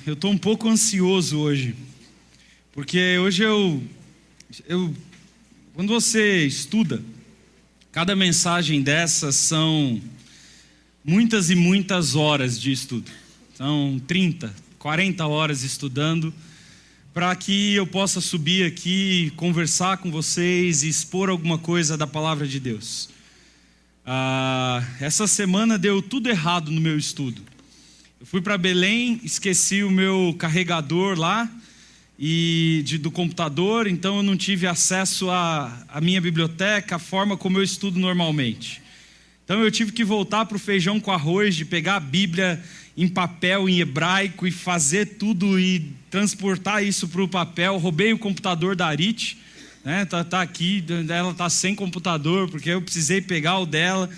eu estou um pouco ansioso hoje, porque hoje quando você estuda, cada mensagem dessas são muitas e muitas horas de estudo. São 30, 40 horas estudando para que eu possa subir aqui, conversar com vocês e expor alguma coisa da palavra de Deus. Essa semana deu tudo errado no meu estudo. Eu fui para Belém, esqueci o meu carregador lá do computador, então eu não tive acesso à minha biblioteca, a forma como eu estudo normalmente. Então eu tive que voltar para o feijão com arroz, de pegar a Bíblia em papel, em hebraico, e fazer tudo e transportar isso para o papel. Roubei o computador da Arit, né? Tá aqui, ela está sem computador, porque eu precisei pegar o dela.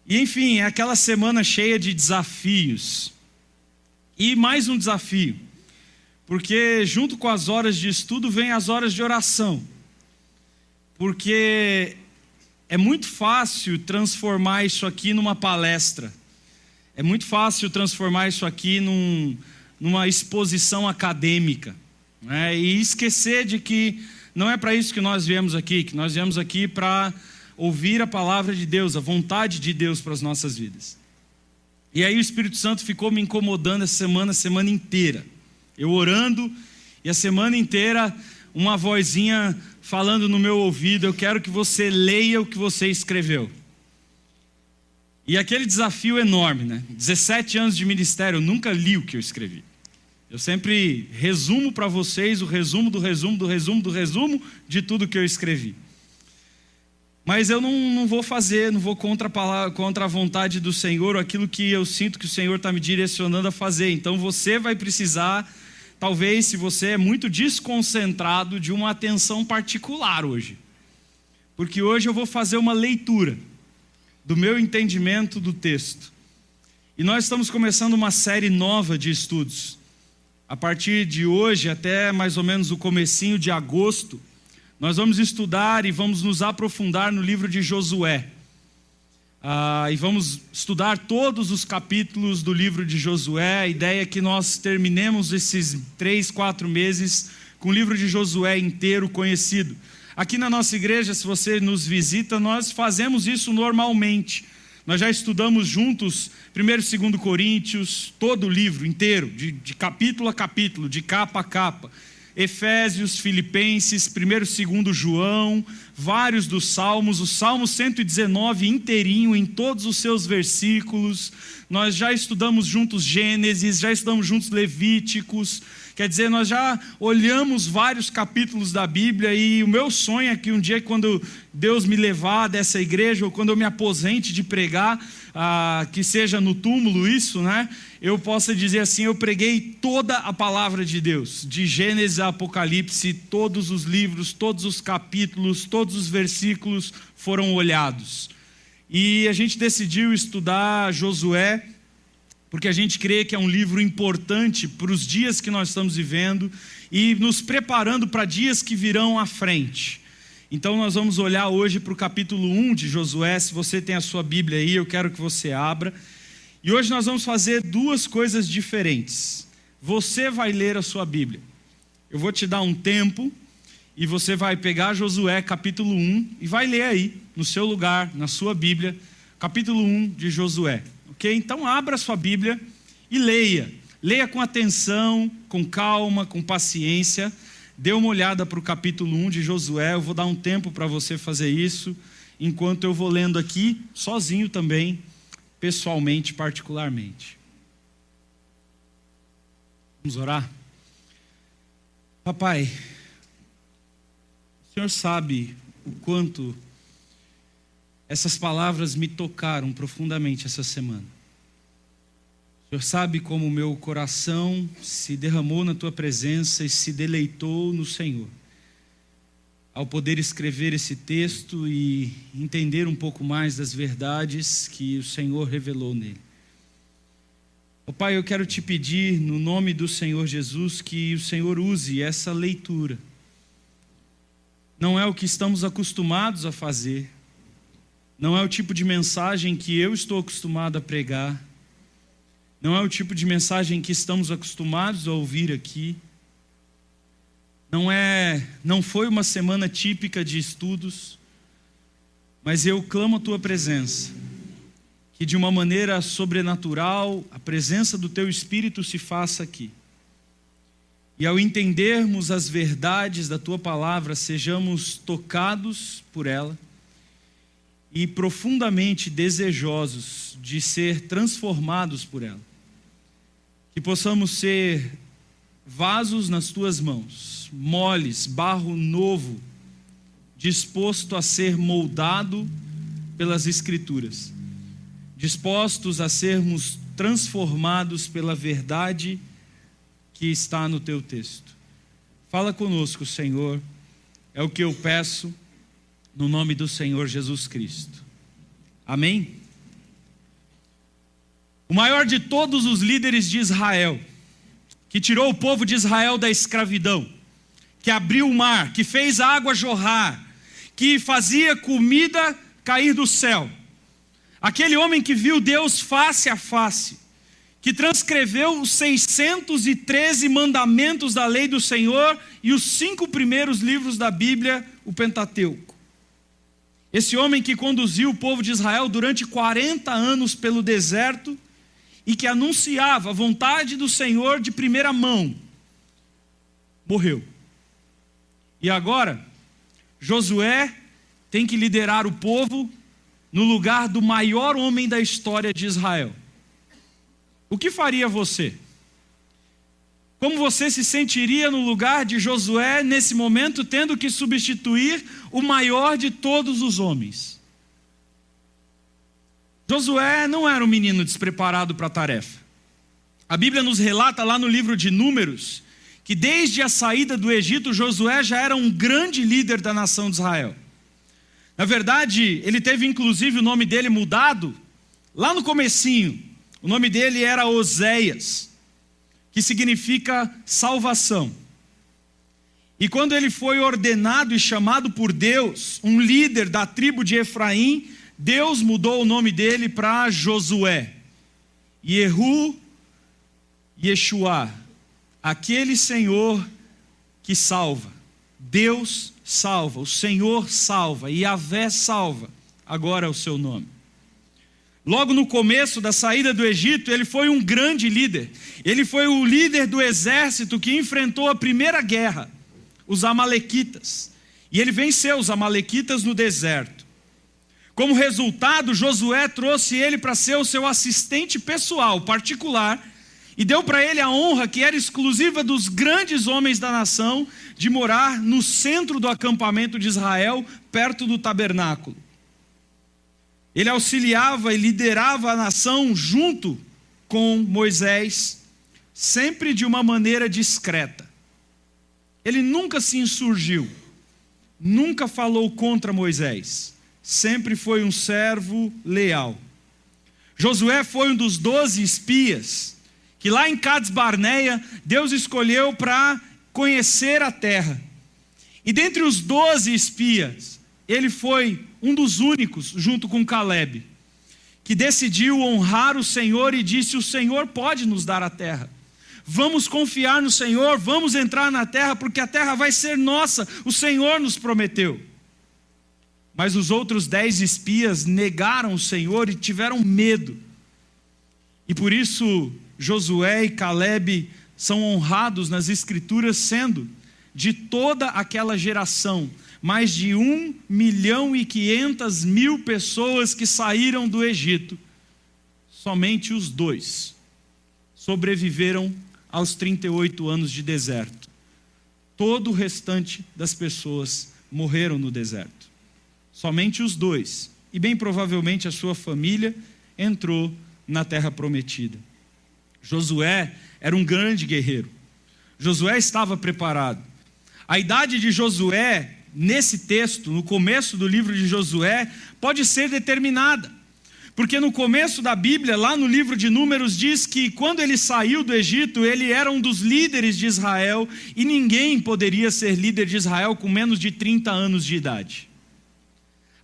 E enfim, é aquela semana cheia de desafios. E mais um desafio, porque junto com as horas de estudo vem as horas de oração. Porque é muito fácil transformar isso aqui numa palestra. É muito fácil transformar isso aqui numa exposição acadêmica, né? E esquecer de que não é para isso que nós viemos aqui, que nós viemos aqui para ouvir a palavra de Deus, a vontade de Deus para as nossas vidas. E aí o Espírito Santo ficou me incomodando essa semana inteira. Eu orando e a semana inteira uma vozinha falando no meu ouvido: eu quero que você leia o que você escreveu. E aquele desafio enorme, né? 17 anos de ministério, eu nunca li o que eu escrevi. Eu sempre resumo para vocês o resumo do resumo do resumo do resumo de tudo que eu escrevi. Mas eu não vou fazer, não vou contra a vontade do Senhor, ou aquilo que eu sinto que o Senhor está me direcionando a fazer. Então você vai precisar, talvez, se você é muito desconcentrado, de uma atenção particular hoje. Porque hoje eu vou fazer uma leitura do meu entendimento do texto. E nós estamos começando uma série nova de estudos. A partir de hoje até mais ou menos o comecinho de agosto, nós vamos estudar e vamos nos aprofundar no livro de Josué. E vamos estudar todos os capítulos do livro de Josué. A ideia é que nós terminemos esses 3, 4 meses com o livro de Josué inteiro conhecido. Aqui na nossa igreja, se você nos visita, nós fazemos isso normalmente. Nós já estudamos juntos 1º e 2º Coríntios, todo o livro inteiro, de capítulo a capítulo, de capa a capa. Efésios, Filipenses, 1º e 2º João, vários dos Salmos, o Salmo 119 inteirinho, em todos os seus versículos. Nós já estudamos juntos Gênesis, já estudamos juntos Levíticos. Quer dizer, nós já olhamos vários capítulos da Bíblia, e o meu sonho é que um dia, quando Deus me levar dessa igreja, ou quando eu me aposente de pregar, que seja no túmulo isso, né? Eu possa dizer assim: eu preguei toda a palavra de Deus, de Gênesis a Apocalipse, todos os livros, todos os capítulos, todos os versículos foram olhados. E a gente decidiu estudar Josué, porque a gente crê que é um livro importante para os dias que nós estamos vivendo e nos preparando para dias que virão à frente. Então nós vamos olhar hoje para o capítulo 1 de Josué. Se você tem a sua Bíblia aí, eu quero que você abra. E hoje nós vamos fazer duas coisas diferentes. Você vai ler a sua Bíblia. Eu vou te dar um tempo e você vai pegar Josué capítulo 1 e vai ler aí, no seu lugar, na sua Bíblia, capítulo 1 de Josué. Ok? Então abra a sua Bíblia e leia. Leia com atenção, com calma, com paciência. Dê uma olhada para o capítulo 1 de Josué. Eu vou dar um tempo para você fazer isso, enquanto eu vou lendo aqui, sozinho também, pessoalmente, particularmente. Vamos orar? Papai, o Senhor sabe o quanto essas palavras me tocaram profundamente essa semana. O Senhor sabe como o meu coração se derramou na Tua presença e se deleitou no Senhor, ao poder escrever esse texto e entender um pouco mais das verdades que o Senhor revelou nele. Ó Pai, eu quero te pedir, no nome do Senhor Jesus, que o Senhor use essa leitura. Não é o que estamos acostumados a fazer, não é o tipo de mensagem que eu estou acostumado a pregar, Não é o tipo de mensagem que estamos acostumados a ouvir aqui. Não foi uma semana típica de estudos, mas eu clamo a tua presença, que de uma maneira sobrenatural a presença do teu Espírito se faça aqui. E ao entendermos as verdades da tua palavra, sejamos tocados por ela e profundamente desejosos de ser transformados por ela. Que possamos ser vasos nas tuas mãos, moles, barro novo, disposto a ser moldado pelas Escrituras, dispostos a sermos transformados pela verdade que está no teu texto. Fala conosco, Senhor, é o que eu peço no nome do Senhor Jesus Cristo. Amém? O maior de todos os líderes de Israel, que tirou o povo de Israel da escravidão, que abriu o mar, que fez a água jorrar, que fazia comida cair do céu, aquele homem que viu Deus face a face, que transcreveu os 613 mandamentos da lei do Senhor e os 5 primeiros livros da Bíblia, o Pentateuco. Esse homem que conduziu o povo de Israel durante 40 anos pelo deserto e que anunciava a vontade do Senhor de primeira mão, morreu. E agora, Josué tem que liderar o povo no lugar do maior homem da história de Israel. O que faria você? Como você se sentiria no lugar de Josué nesse momento, tendo que substituir o maior de todos os homens? Josué não era um menino despreparado para a tarefa. A Bíblia nos relata lá no livro de Números que desde a saída do Egito, Josué já era um grande líder da nação de Israel. Na verdade, ele teve inclusive o nome dele mudado lá no comecinho. O nome dele era Oséias, que significa salvação. E quando ele foi ordenado e chamado por Deus, um líder da tribo de Efraim, Deus mudou o nome dele para Josué. Yehu Yeshua, aquele Senhor que salva. Deus salva, o Senhor salva, Yahvé salva. Agora é o seu nome. Logo no começo da saída do Egito, ele foi um grande líder. Ele foi o líder do exército que enfrentou a primeira guerra, os amalequitas. E ele venceu os amalequitas no deserto. Como resultado, Josué trouxe ele para ser o seu assistente pessoal, particular, e deu para ele a honra que era exclusiva dos grandes homens da nação, de morar no centro do acampamento de Israel, perto do tabernáculo. Ele auxiliava e liderava a nação junto com Moisés, sempre de uma maneira discreta. Ele nunca se insurgiu, nunca falou contra Moisés, sempre foi um servo leal. Josué foi um dos 12 espias, que lá em Cades Barneia, Deus escolheu para conhecer a terra. E dentre os 12 espias, ele foi um dos únicos, junto com Calebe, que decidiu honrar o Senhor e disse: o Senhor pode nos dar a terra. Vamos confiar no Senhor, vamos entrar na terra, porque a terra vai ser nossa, o Senhor nos prometeu. Mas os outros 10 espias negaram o Senhor e tiveram medo. E por isso Josué e Calebe são honrados nas Escrituras, sendo de toda aquela geração mais de 1.500.000 pessoas que saíram do Egito. Somente os 2 sobreviveram aos 38 anos de deserto. Todo o restante das pessoas morreram no deserto. Somente os 2, e bem provavelmente a sua família, entrou na terra prometida. Josué era um grande guerreiro. Josué estava preparado. A idade de Josué, nesse texto, no começo do livro de Josué, pode ser determinada. Porque no começo da Bíblia, lá no livro de Números, diz que quando ele saiu do Egito, ele era um dos líderes de Israel, e ninguém poderia ser líder de Israel com menos de 30 anos de idade.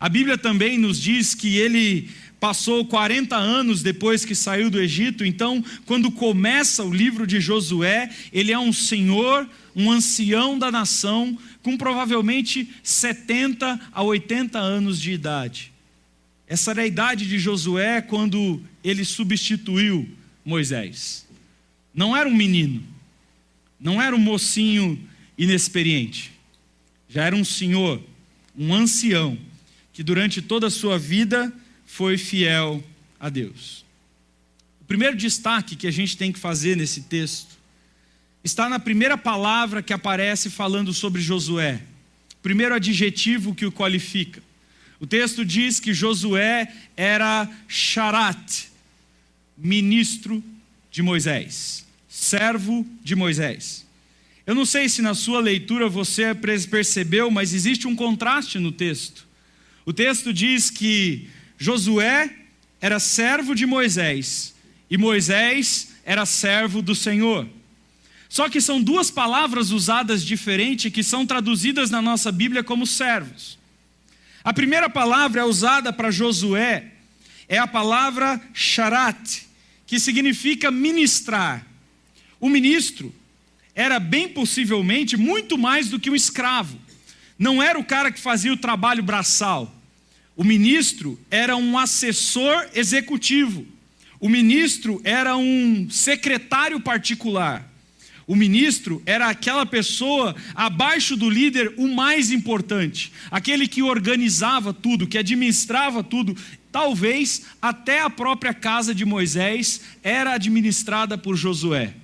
A Bíblia também nos diz que ele passou 40 anos depois que saiu do Egito. Então, quando começa o livro de Josué, ele é um senhor, um ancião da nação, com provavelmente 70 a 80 anos de idade. Essa era a idade de Josué quando ele substituiu Moisés. Não era um menino, não era um mocinho inexperiente. Já era um senhor, um ancião, que durante toda a sua vida foi fiel a Deus. O primeiro destaque que a gente tem que fazer nesse texto está na primeira palavra que aparece falando sobre Josué. O primeiro adjetivo que o qualifica. O texto diz que Josué era Sharat, ministro de Moisés, servo de Moisés. Eu não sei se na sua leitura você percebeu, mas existe um contraste no texto. O texto diz que Josué era servo de Moisés e Moisés era servo do Senhor. Só que são duas palavras usadas diferentes que são traduzidas na nossa Bíblia como servos. A primeira palavra é usada para Josué, é a palavra sharat, que significa ministrar. O ministro era bem possivelmente muito mais do que um escravo. Não era o cara que fazia o trabalho braçal. O ministro era um assessor executivo. O ministro era um secretário particular. O ministro era aquela pessoa abaixo do líder, o mais importante, aquele que organizava tudo, que administrava tudo. Talvez até a própria casa de Moisés era administrada por Josué.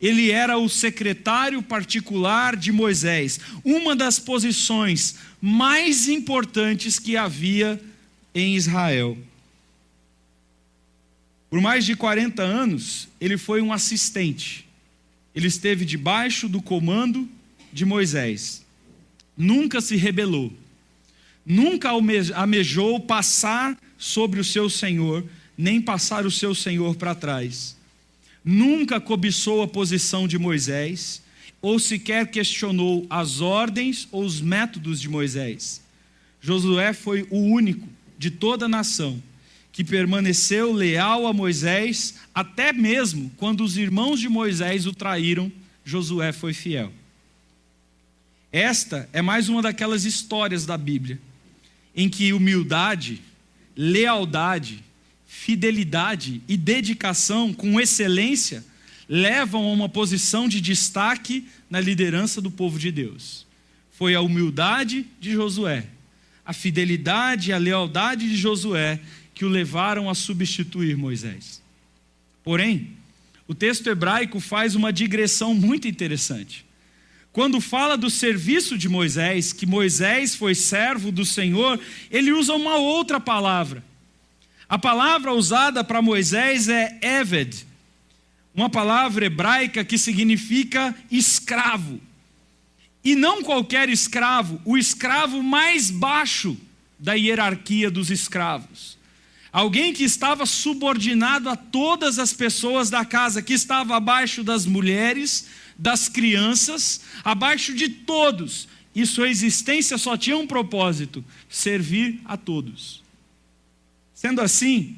Ele era o secretário particular de Moisés, uma das posições mais importantes que havia em Israel. Por mais de 40 anos, ele foi um assistente. Ele esteve debaixo do comando de Moisés. Nunca se rebelou. Nunca almejou passar sobre o seu senhor, nem passar o seu senhor para trás. Nunca cobiçou a posição de Moisés, ou sequer questionou as ordens ou os métodos de Moisés. Josué foi o único de toda a nação que permaneceu leal a Moisés, até mesmo quando os irmãos de Moisés o traíram, Josué foi fiel. Esta é mais uma daquelas histórias da Bíblia, em que humildade, lealdade, fidelidade e dedicação com excelência levam a uma posição de destaque na liderança do povo de Deus. Foi a humildade de Josué, a fidelidade e a lealdade de Josué que o levaram a substituir Moisés. Porém, o texto hebraico faz uma digressão muito interessante. Quando fala do serviço de Moisés, que Moisés foi servo do Senhor, ele usa uma outra palavra. A palavra usada para Moisés é Eved, uma palavra hebraica que significa escravo. E não qualquer escravo, o escravo mais baixo da hierarquia dos escravos. Alguém que estava subordinado a todas as pessoas da casa, que estava abaixo das mulheres, das crianças, abaixo de todos. E sua existência só tinha um propósito: servir a todos. Sendo assim,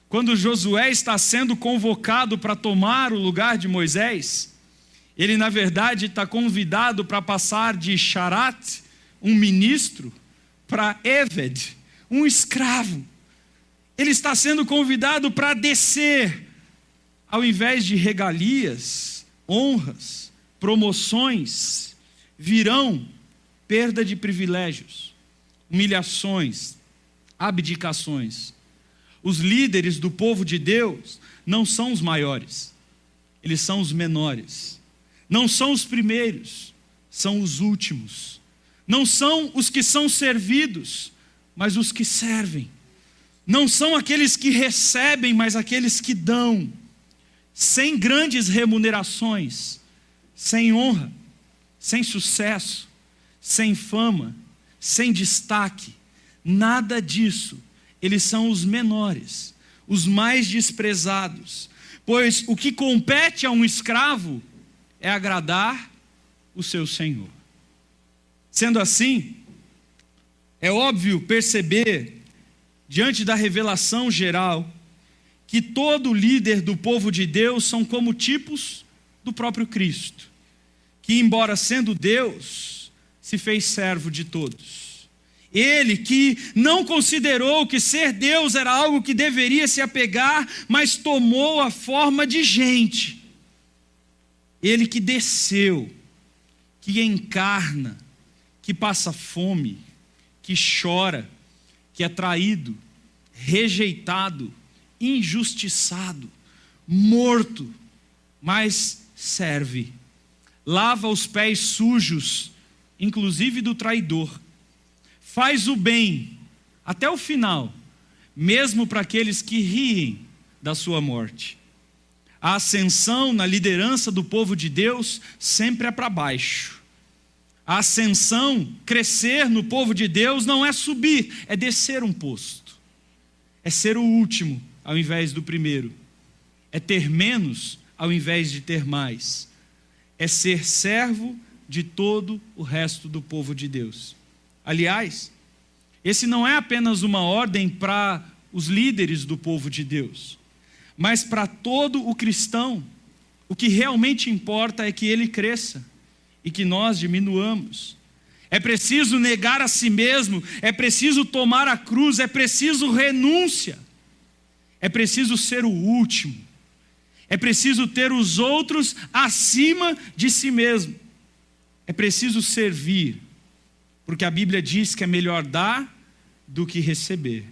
quando Josué está sendo convocado para tomar o lugar de Moisés, ele na verdade está convidado para passar de Sharat, um ministro, para Eved, um escravo. Ele está sendo convidado para descer, ao invés de regalias, honras, promoções, virão perda de privilégios, humilhações, abdicações. Os líderes do povo de Deus não são os maiores, eles são os menores. Não são os primeiros, são os últimos. Não são os que são servidos, mas os que servem. Não são aqueles que recebem, mas aqueles que dão, sem grandes remunerações, sem honra, sem sucesso, sem fama, sem destaque, nada disso. Eles são os menores, os mais desprezados, pois o que compete a um escravo é agradar o seu senhor. Sendo assim, é óbvio perceber diante da revelação geral, que todo líder do povo de Deus são como tipos do próprio Cristo, que, embora sendo Deus, se fez servo de todos. Ele que não considerou que ser Deus era algo que deveria se apegar, mas tomou a forma de gente. Ele que desceu, que encarna, que passa fome, que chora, que é traído, rejeitado, injustiçado, morto, mas serve. Lava os pés sujos, inclusive do traidor. Faz o bem até o final, mesmo para aqueles que riem da sua morte. A ascensão na liderança do povo de Deus sempre é para baixo. A ascensão, crescer no povo de Deus não é subir, é descer um posto. É ser o último ao invés do primeiro. É ter menos ao invés de ter mais. É ser servo de todo o resto do povo de Deus. Aliás, esse não é apenas uma ordem para os líderes do povo de Deus, mas para todo o cristão. O que realmente importa é que ele cresça e que nós diminuamos. É preciso negar a si mesmo, é preciso tomar a cruz, é preciso renúncia. É preciso ser o último. É preciso ter os outros acima de si mesmo. É preciso servir, porque a Bíblia diz que é melhor dar do que receber.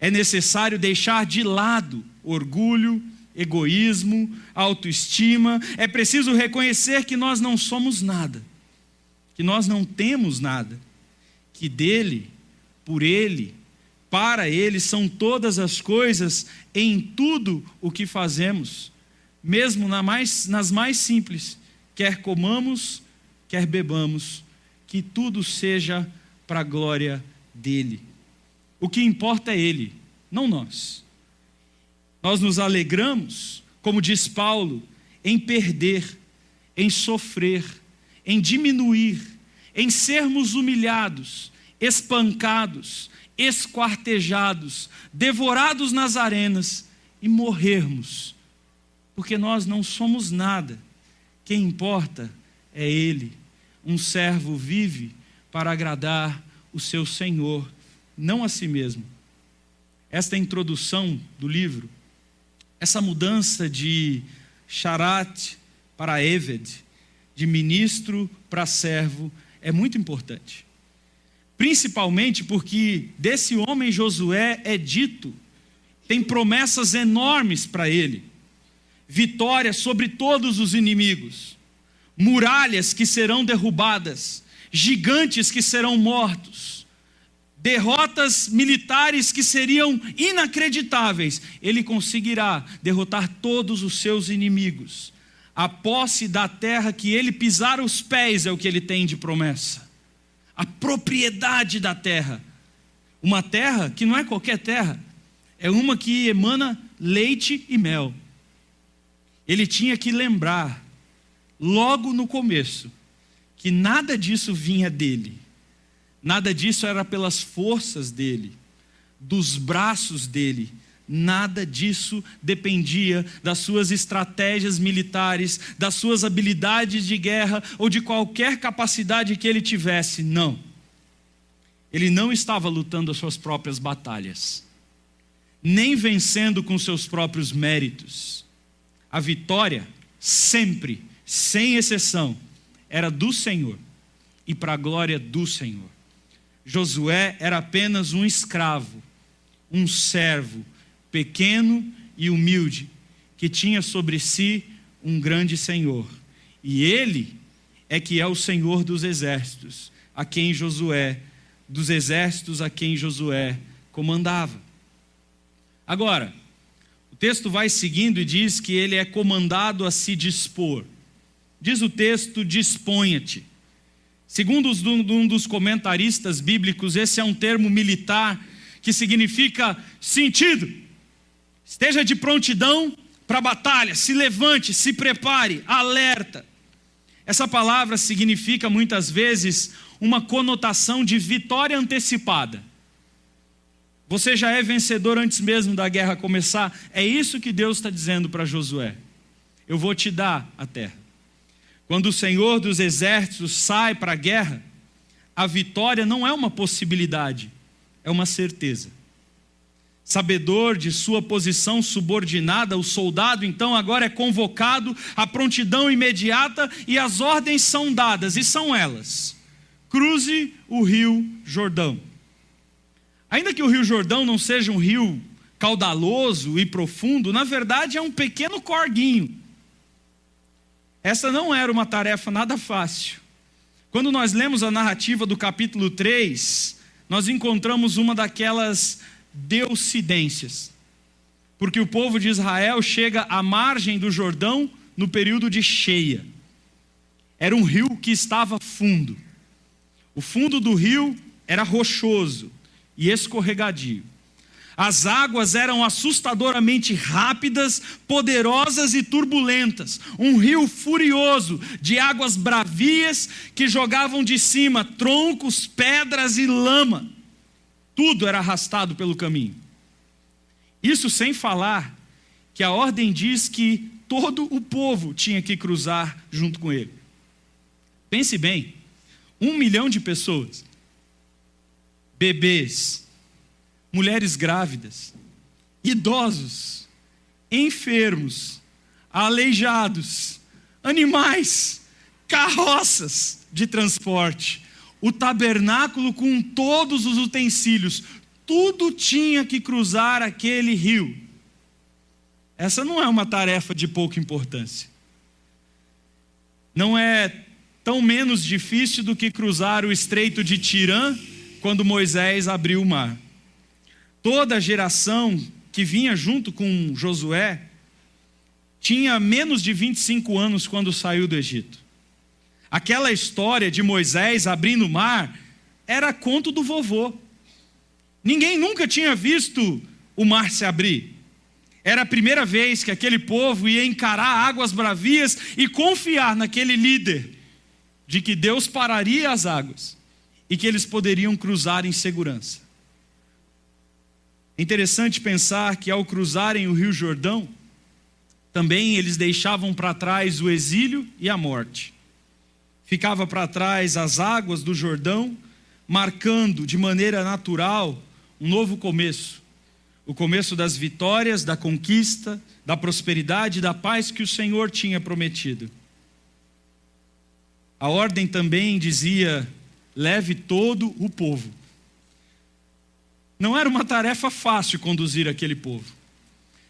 É necessário deixar de lado orgulho, egoísmo, autoestima. É preciso reconhecer que nós não somos nada, que nós não temos nada, que dele, por ele, para ele são todas as coisas em tudo o que fazemos, mesmo nas mais simples, quer comamos, quer bebamos, que tudo seja para a glória dele. O que importa é ele, não nós. Nós nos alegramos, como diz Paulo, em perder, em sofrer, em diminuir, em sermos humilhados, espancados, esquartejados, devorados nas arenas e morrermos, porque nós não somos nada. Quem importa é ele. Um servo vive para agradar o seu Senhor, não a si mesmo. Esta introdução do livro, essa mudança de charat para eved, de ministro para servo, é muito importante. Principalmente porque desse homem Josué é dito, tem promessas enormes para ele. Vitória sobre todos os inimigos, muralhas que serão derrubadas, gigantes que serão mortos, derrotas militares que seriam inacreditáveis. Ele conseguirá derrotar todos os seus inimigos. A posse da terra que ele pisar os pés é o que ele tem de promessa. A propriedade da terra. Uma terra que não é qualquer terra, é uma que emana leite e mel. Ele tinha que lembrar, logo no começo, que nada disso vinha dele. Nada disso era pelas forças dele, dos braços dele. Nada disso dependia das suas estratégias militares, das suas habilidades de guerra ou de qualquer capacidade que ele tivesse. Não. Ele não estava lutando as suas próprias batalhas, nem vencendo com seus próprios méritos. A vitória, sempre, sem exceção, era do Senhor e para a glória do Senhor. Josué era apenas um escravo, um servo, pequeno e humilde, que tinha sobre si um grande Senhor. E ele é que é o Senhor dos exércitos, a quem Josué comandava. Agora, o texto vai seguindo e diz que ele é comandado a se dispor. Diz o texto, disponha-te. Segundo um dos comentaristas bíblicos, esse é um termo militar que significa sentido. Esteja de prontidão para a batalha, se levante, se prepare, alerta. Essa palavra significa muitas vezes uma conotação de vitória antecipada. Você já é vencedor antes mesmo da guerra começar. É isso que Deus está dizendo para Josué. Eu vou te dar a terra. Quando o Senhor dos exércitos sai para a guerra, a vitória não é uma possibilidade, é uma certeza. Sabedor de sua posição subordinada, o soldado então agora é convocado à prontidão imediata e as ordens são dadas, e são elas: cruze o rio Jordão. Ainda que o rio Jordão não seja um rio caudaloso e profundo, na verdade é um pequeno corguinho. Essa não era uma tarefa nada fácil. Quando nós lemos a narrativa do capítulo 3, nós encontramos uma daquelas deucidências, porque o povo de Israel chega à margem do Jordão no período de cheia. Era um rio que estava fundo. O fundo do rio era rochoso e escorregadio. As águas eram assustadoramente rápidas, poderosas e turbulentas. Um rio furioso de águas bravias que jogavam de cima troncos, pedras e lama. Tudo era arrastado pelo caminho. Isso sem falar que a ordem diz que todo o povo tinha que cruzar junto com ele. Pense bem, 1 milhão de pessoas, bebês, mulheres grávidas, idosos, enfermos, aleijados, animais, carroças de transporte, o tabernáculo com todos os utensílios, tudo tinha que cruzar aquele rio. Essa não é uma tarefa de pouca importância. Não é tão menos difícil do que cruzar o estreito de Tirã quando Moisés abriu o mar. Toda a geração que vinha junto com Josué tinha menos de 25 anos quando saiu do Egito. Aquela história de Moisés abrindo o mar era conto do vovô. Ninguém nunca tinha visto o mar se abrir. Era a primeira vez que aquele povo ia encarar águas bravias e confiar naquele líder de que Deus pararia as águas e que eles poderiam cruzar em segurança. É interessante pensar que ao cruzarem o rio Jordão, também eles deixavam para trás o exílio e a morte. Ficava para trás as águas do Jordão, marcando de maneira natural um novo começo. O começo das vitórias, da conquista, da prosperidade e da paz que o Senhor tinha prometido. A ordem também dizia: leve todo o povo. Não era uma tarefa fácil conduzir aquele povo.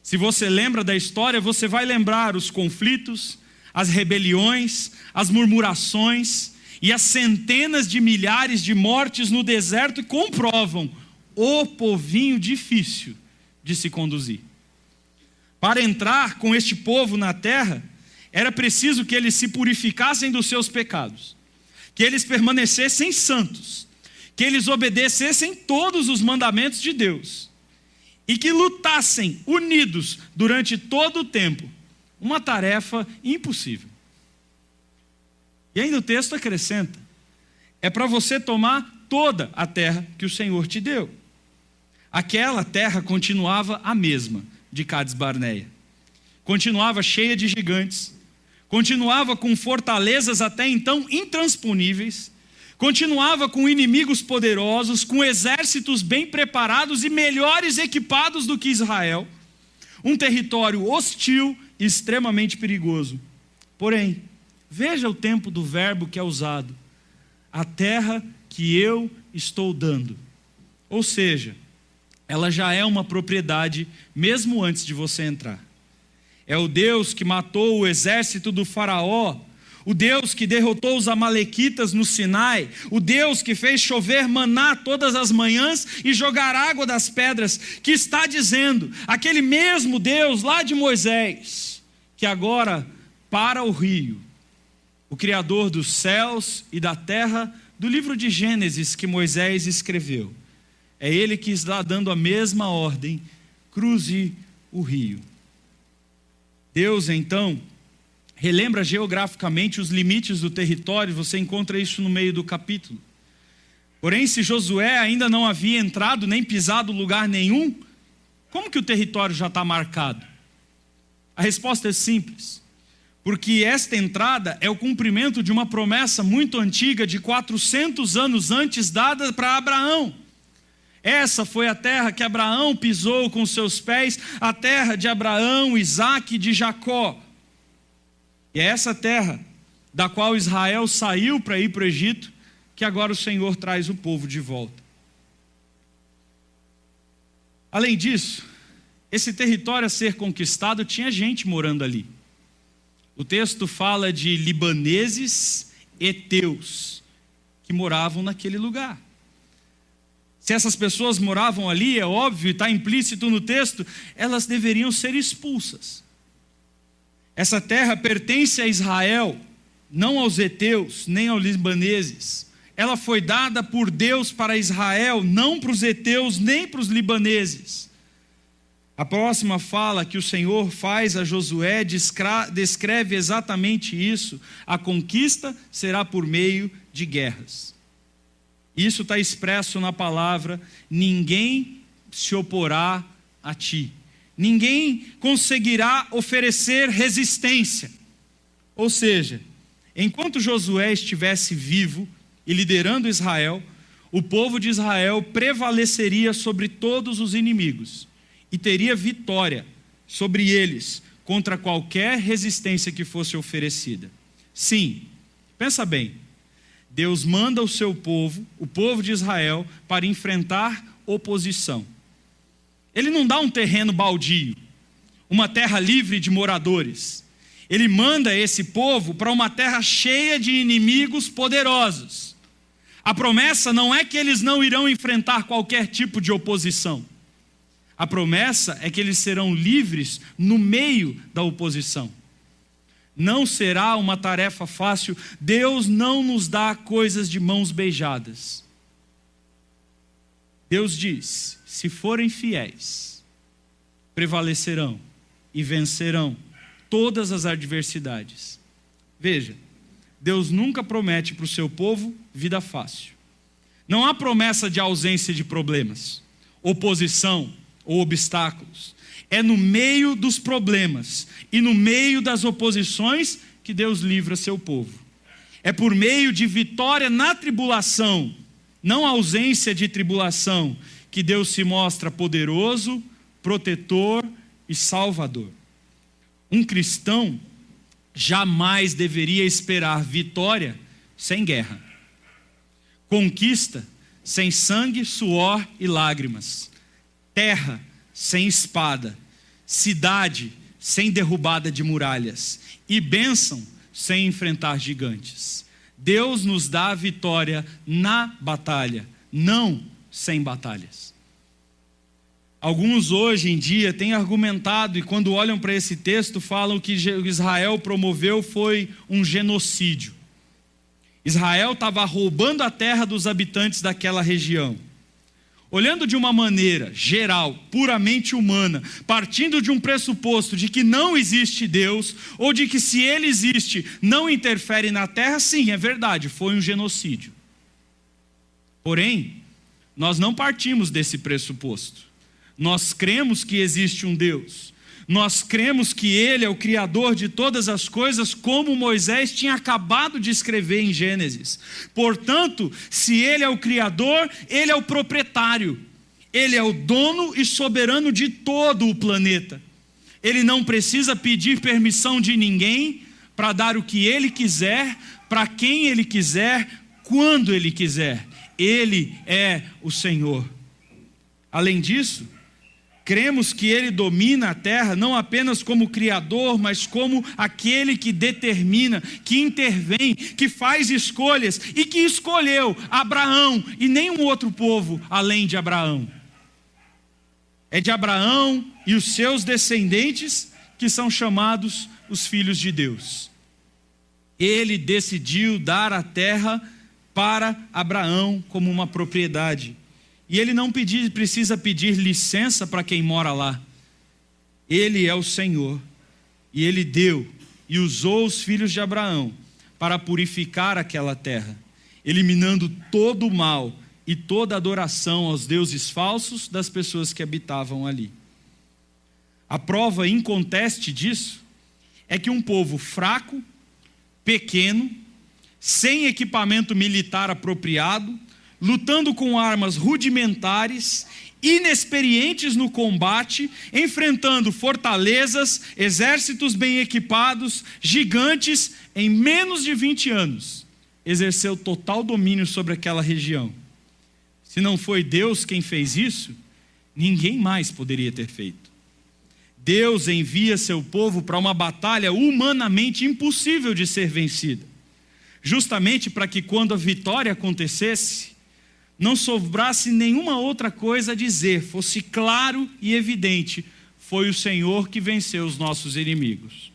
Se você lembra da história, você vai lembrar os conflitos, as rebeliões, as murmurações e as centenas de milhares de mortes no deserto, e comprovam o povinho difícil de se conduzir. Para entrar com este povo na terra, era preciso que eles se purificassem dos seus pecados, que eles permanecessem santos, que eles obedecessem todos os mandamentos de Deus e que lutassem unidos durante todo o tempo. Uma tarefa impossível. E ainda o texto acrescenta: é para você tomar toda a terra que o Senhor te deu. Aquela terra continuava a mesma de Cades Barneia. Continuava cheia de gigantes, continuava com fortalezas até então intransponíveis, continuava com inimigos poderosos, com exércitos bem preparados e melhores equipados do que Israel. Um território hostil e extremamente perigoso. Porém, veja o tempo do verbo que é usado: a terra que eu estou dando. Ou seja, ela já é uma propriedade mesmo antes de você entrar. É o Deus que matou o exército do faraó, o Deus que derrotou os amalequitas no Sinai, o Deus que fez chover maná todas as manhãs e jogar água das pedras, que está dizendo, aquele mesmo Deus lá de Moisés, que agora para o rio, o Criador dos céus e da terra, do livro de Gênesis que Moisés escreveu. É Ele que está dando a mesma ordem: cruze o rio. Deus então relembra geograficamente os limites do território, você encontra isso no meio do capítulo. Porém, se Josué ainda não havia entrado nem pisado lugar nenhum, como que o território já está marcado? A resposta é simples. Porque esta entrada é o cumprimento de uma promessa muito antiga, de 400 anos antes, dada para Abraão. Essa foi a terra que Abraão pisou com seus pés, a terra de Abraão, Isaque e de Jacó. E é essa terra da qual Israel saiu para ir para o Egito, que agora o Senhor traz o povo de volta. Além disso, esse território a ser conquistado tinha gente morando ali. O texto fala de libaneses, heteus, que moravam naquele lugar. Se essas pessoas moravam ali, é óbvio, está implícito no texto, elas deveriam ser expulsas. Essa terra pertence a Israel, não aos heteus, nem aos libaneses. Ela foi dada por Deus para Israel, não para os heteus, nem para os libaneses. A próxima fala que o Senhor faz a Josué descreve exatamente isso. A conquista será por meio de guerras. Isso está expresso na palavra: ninguém se oporá a ti. Ninguém conseguirá oferecer resistência. Ou seja, enquanto Josué estivesse vivo e liderando Israel, o povo de Israel prevaleceria sobre todos os inimigos e teria vitória sobre eles contra qualquer resistência que fosse oferecida. Sim, pensa bem, Deus manda o seu povo, o povo de Israel, para enfrentar oposição. Ele não dá um terreno baldio, uma terra livre de moradores. Ele manda esse povo para uma terra cheia de inimigos poderosos. A promessa não é que eles não irão enfrentar qualquer tipo de oposição. A promessa é que eles serão livres no meio da oposição. Não será uma tarefa fácil. Deus não nos dá coisas de mãos beijadas. Deus diz: se forem fiéis, prevalecerão e vencerão todas as adversidades. Veja, Deus nunca promete para o seu povo vida fácil. Não há promessa de ausência de problemas, oposição ou obstáculos. É no meio dos problemas e no meio das oposições que Deus livra seu povo. É por meio de vitória na tribulação, não ausência de tribulação, que Deus se mostra poderoso, protetor e salvador. Um cristão jamais deveria esperar vitória sem guerra, conquista sem sangue, suor e lágrimas, terra sem espada, cidade sem derrubada de muralhas e bênção sem enfrentar gigantes. Deus nos dá a vitória na batalha, não sem batalhas. Alguns hoje em dia têm argumentado, e quando olham para esse texto, falam que Israel promoveu foi um genocídio. Israel estava roubando a terra dos habitantes daquela região. Olhando de uma maneira geral, puramente humana, partindo de um pressuposto de que não existe Deus, ou de que se Ele existe, não interfere na terra, sim, é verdade, foi um genocídio. Porém, nós não partimos desse pressuposto. Nós cremos que existe um Deus. Nós cremos que Ele é o Criador de todas as coisas, como Moisés tinha acabado de escrever em Gênesis. Portanto, se Ele é o Criador, Ele é o proprietário. Ele é o dono e soberano de todo o planeta. Ele não precisa pedir permissão de ninguém para dar o que Ele quiser, para quem Ele quiser, quando Ele quiser. Ele é o Senhor. Além disso, cremos que Ele domina a terra não apenas como Criador, mas como aquele que determina, que intervém, que faz escolhas e que escolheu Abraão e nenhum outro povo além de Abraão. É de Abraão e os seus descendentes que são chamados os filhos de Deus. Ele decidiu dar a terra para Abraão como uma propriedade. E ele não precisa pedir licença para quem mora lá. Ele é o Senhor. E Ele deu e usou os filhos de Abraão para purificar aquela terra, eliminando todo o mal e toda adoração aos deuses falsos das pessoas que habitavam ali. A prova inconteste disso é que um povo fraco, pequeno, sem equipamento militar apropriado, lutando com armas rudimentares, inexperientes no combate, enfrentando fortalezas, exércitos bem equipados, gigantes, em menos de 20 anos, exerceu total domínio sobre aquela região. Se não foi Deus quem fez isso, ninguém mais poderia ter feito. Deus envia seu povo para uma batalha humanamente impossível de ser vencida, justamente para que quando a vitória acontecesse, não sobrasse nenhuma outra coisa a dizer, fosse claro e evidente, foi o Senhor que venceu os nossos inimigos.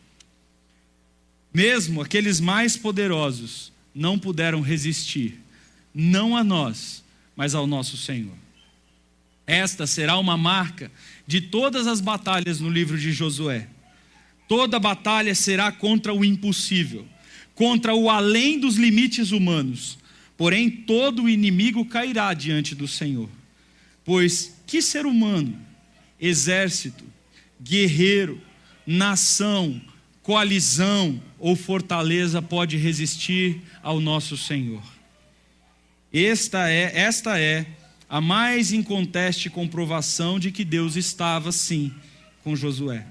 Mesmo aqueles mais poderosos não puderam resistir, não a nós, mas ao nosso Senhor. Esta será uma marca de todas as batalhas no livro de Josué. Toda batalha será contra o impossível, contra o além dos limites humanos. Porém, todo o inimigo cairá diante do Senhor. Pois que ser humano, exército, guerreiro, nação, coalizão ou fortaleza pode resistir ao nosso Senhor? Esta é a mais inconteste comprovação de que Deus estava, sim, com Josué.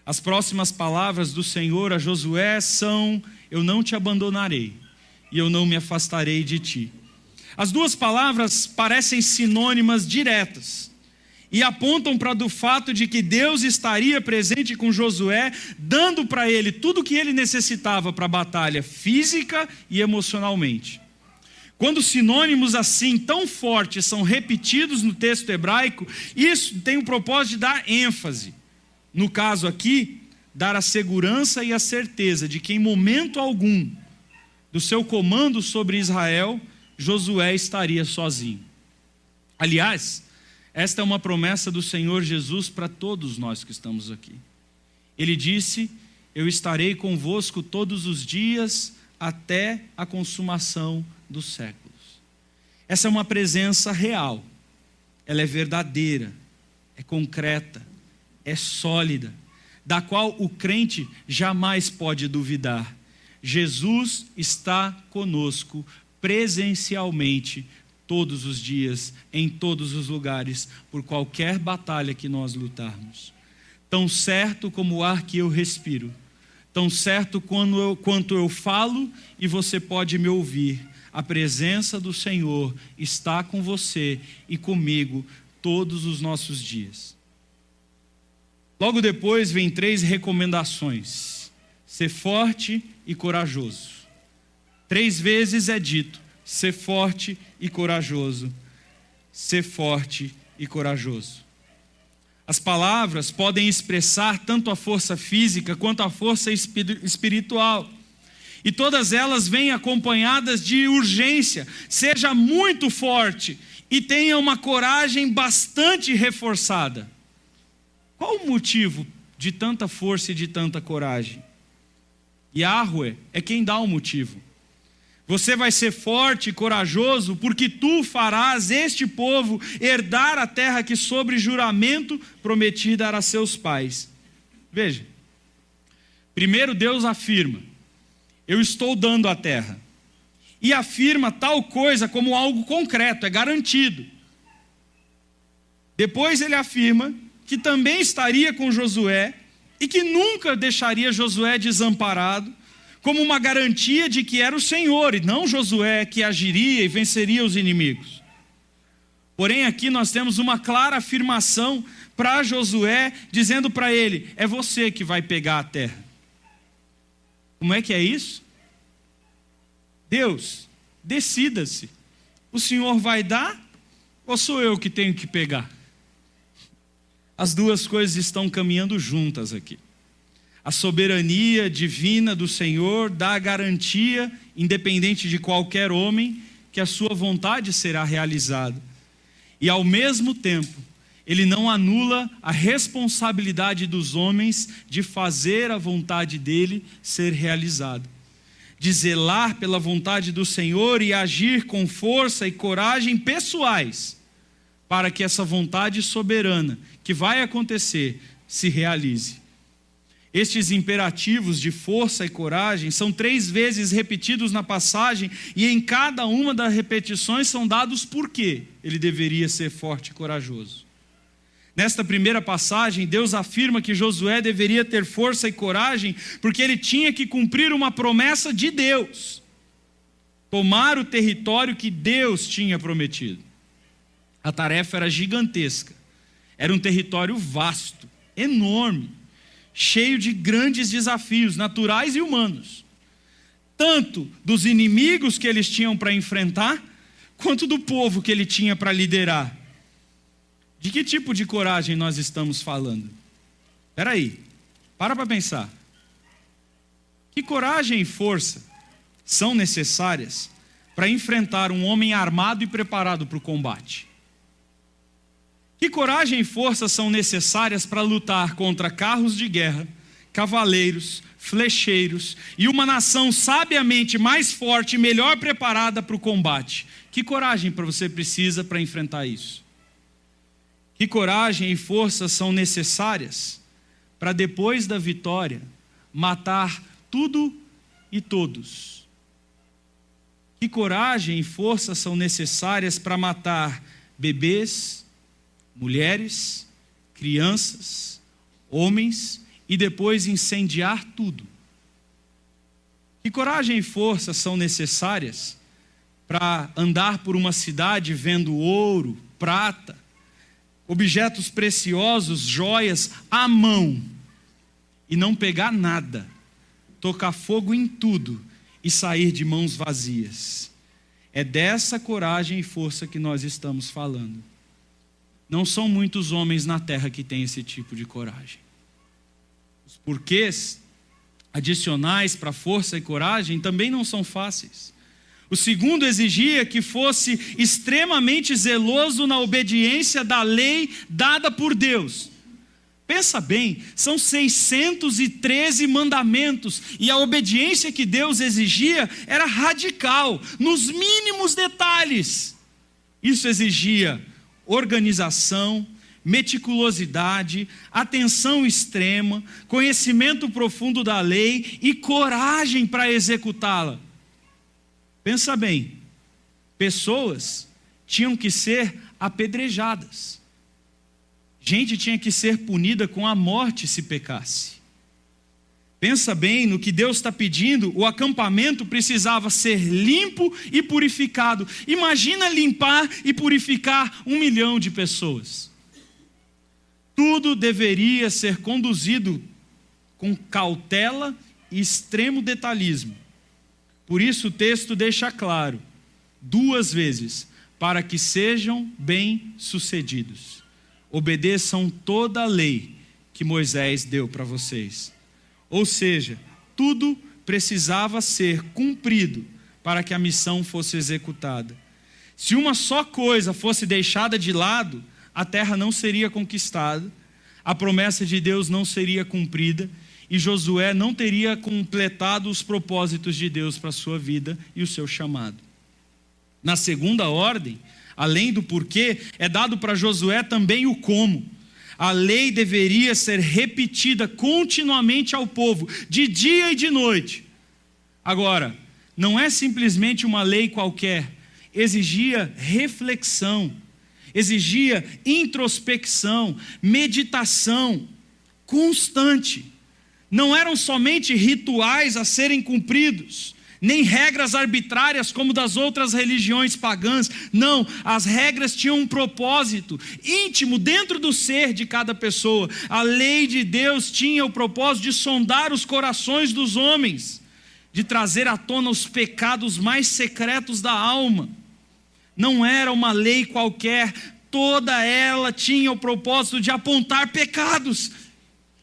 As próximas palavras do Senhor a Josué são: eu não te abandonarei, e eu não me afastarei de ti. As duas palavras parecem sinônimas diretas, e apontam para o fato de que Deus estaria presente com Josué, dando para ele tudo o que ele necessitava para a batalha física e emocionalmente. Quando sinônimos assim tão fortes são repetidos no texto hebraico, isso tem o propósito de dar ênfase. No caso aqui, dar a segurança e a certeza de que em momento algum do seu comando sobre Israel, Josué estaria sozinho. Aliás, esta é uma promessa do Senhor Jesus para todos nós que estamos aqui. Ele disse: eu estarei convosco todos os dias até a consumação dos séculos. Essa é uma presença real, ela é verdadeira, é concreta, é sólida, da qual o crente jamais pode duvidar. Jesus está conosco presencialmente todos os dias, em todos os lugares, por qualquer batalha que nós lutarmos. Tão certo como o ar que eu respiro, tão certo quanto eu falo e você pode me ouvir, a presença do Senhor está com você e comigo todos os nossos dias. Logo depois vem 3 recomendações: ser forte e corajoso. 3 vezes é dito: ser forte e corajoso, ser forte e corajoso. As palavras podem expressar tanto a força física quanto a força espiritual. E todas elas vêm acompanhadas de urgência. Seja muito forte e tenha uma coragem bastante reforçada. Qual o motivo de tanta força e de tanta coragem? Yahweh é quem dá o motivo. Você vai ser forte e corajoso porque tu farás este povo herdar a terra que sobre juramento prometi dar a seus pais. Veja, primeiro Deus afirma: eu estou dando a terra. E afirma tal coisa como algo concreto, é garantido. Depois ele afirma que também estaria com Josué e que nunca deixaria Josué desamparado, como uma garantia de que era o Senhor e não Josué que agiria e venceria os inimigos. Porém aqui nós temos uma clara afirmação para Josué, dizendo para ele: é você que vai pegar a terra. Como é que é isso? Deus, decida-se. O Senhor vai dar ou sou eu que tenho que pegar? As duas coisas estão caminhando juntas aqui. A soberania divina do Senhor dá a garantia, independente de qualquer homem, que a sua vontade será realizada. E ao mesmo tempo, ele não anula a responsabilidade dos homens de fazer a vontade dele ser realizada. de zelar pela vontade do Senhor e agir com força e coragem pessoais, para que essa vontade soberana que vai acontecer se realize. Estes imperativos de força e coragem são 3 vezes repetidos na passagem, e em cada uma das repetições são dados por que ele deveria ser forte e corajoso. Nesta primeira passagem, Deus afirma que Josué deveria ter força e coragem porque ele tinha que cumprir uma promessa de Deus: tomar o território que Deus tinha prometido. A tarefa era gigantesca, era um território vasto, enorme, cheio de grandes desafios naturais e humanos, tanto dos inimigos que eles tinham para enfrentar, quanto do povo que ele tinha para liderar. De que tipo de coragem nós estamos falando? Espera aí, para pensar. Que coragem e força são necessárias para enfrentar um homem armado e preparado para o combate? Que coragem e força são necessárias para lutar contra carros de guerra, cavaleiros, flecheiros e uma nação sabiamente mais forte e melhor preparada para o combate? Que coragem você precisa para enfrentar isso? Que coragem e força são necessárias para depois da vitória matar tudo e todos? Que coragem e força são necessárias para matar bebês, mulheres, crianças, homens e depois incendiar tudo? Que coragem e força são necessárias para andar por uma cidade vendo ouro, prata, objetos preciosos, joias à mão e não pegar nada, tocar fogo em tudo e sair de mãos vazias? É dessa coragem e força que nós estamos falando. Não são muitos homens na terra que têm esse tipo de coragem. Os porquês adicionais para força e coragem também não são fáceis. O segundo exigia que fosse extremamente zeloso na obediência da lei dada por Deus. Pensa bem, são 613 mandamentos, e a obediência que Deus exigia era radical, nos mínimos detalhes. Isso exigia organização, meticulosidade, atenção extrema, conhecimento profundo da lei e coragem para executá-la. Pensa bem, pessoas tinham que ser apedrejadas. Gente tinha que ser punida com a morte se pecasse. Pensa bem no que Deus está pedindo. O acampamento precisava ser limpo e purificado. Imagina limpar e purificar 1 milhão de pessoas. Tudo deveria ser conduzido com cautela e extremo detalhismo. Por isso o texto deixa claro, 2 vezes, para que sejam bem-sucedidos. Obedeçam toda a lei que Moisés deu para vocês. Ou seja, tudo precisava ser cumprido para que a missão fosse executada. Se uma só coisa fosse deixada de lado, a terra não seria conquistada, a promessa de Deus não seria cumprida, e Josué não teria completado os propósitos de Deus para a sua vida e o seu chamado. Na segunda ordem, além do porquê, é dado para Josué também o como. A lei deveria ser repetida continuamente ao povo, de dia e de noite. Agora, não é simplesmente uma lei qualquer, exigia reflexão, exigia introspecção, meditação constante. Não eram somente rituais a serem cumpridos, nem regras arbitrárias como das outras religiões pagãs. Não, as regras tinham um propósito íntimo dentro do ser de cada pessoa. A lei de Deus tinha o propósito de sondar os corações dos homens, de trazer à tona os pecados mais secretos da alma. Não era uma lei qualquer, toda ela tinha o propósito de apontar pecados.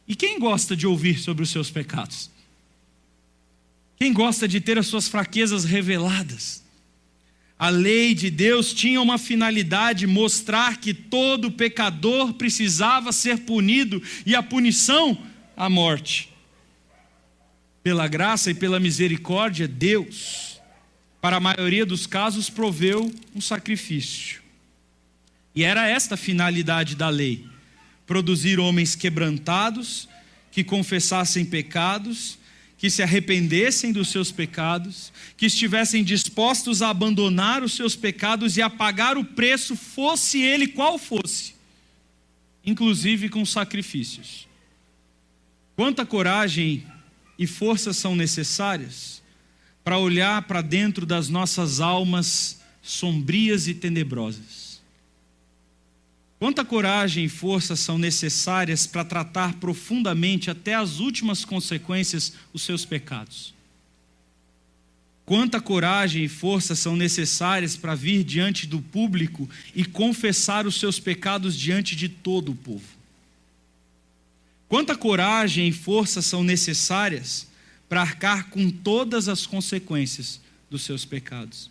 E quem gosta de ouvir sobre os seus pecados? Quem gosta de ter as suas fraquezas reveladas? A lei de Deus tinha uma finalidade: mostrar que todo pecador precisava ser punido, e a punição, a morte. Pela graça e pela misericórdia, Deus, para a maioria dos casos, proveu um sacrifício. E era esta a finalidade da lei: produzir homens quebrantados, que confessassem pecados, que se arrependessem dos seus pecados, que estivessem dispostos a abandonar os seus pecados e a pagar o preço, fosse ele qual fosse, inclusive com sacrifícios. Quanta coragem e força são necessárias para olhar para dentro das nossas almas sombrias e tenebrosas. Quanta coragem e força são necessárias para tratar profundamente, até as últimas consequências, os seus pecados. Quanta coragem e força são necessárias para vir diante do público e confessar os seus pecados diante de todo o povo. Quanta coragem e força são necessárias para arcar com todas as consequências dos seus pecados.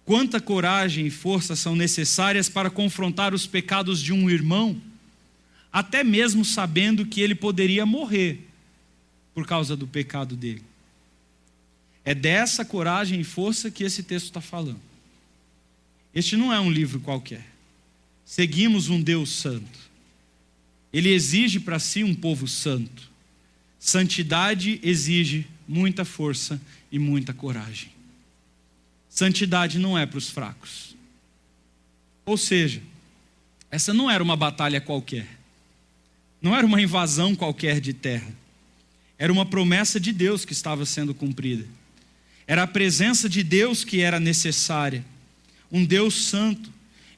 Quanta coragem e força são necessárias para confrontar os pecados de um irmão, até mesmo sabendo que ele poderia morrer por causa do pecado dele. É dessa coragem e força que esse texto está falando. Este não é um livro qualquer. Seguimos um Deus santo. Ele exige para si um povo santo. Santidade exige muita força e muita coragem. Santidade não é para os fracos. Ou seja, essa não era uma batalha qualquer. Não era uma invasão qualquer de terra. Era uma promessa de Deus que estava sendo cumprida. Era a presença de Deus que era necessária. Um Deus santo.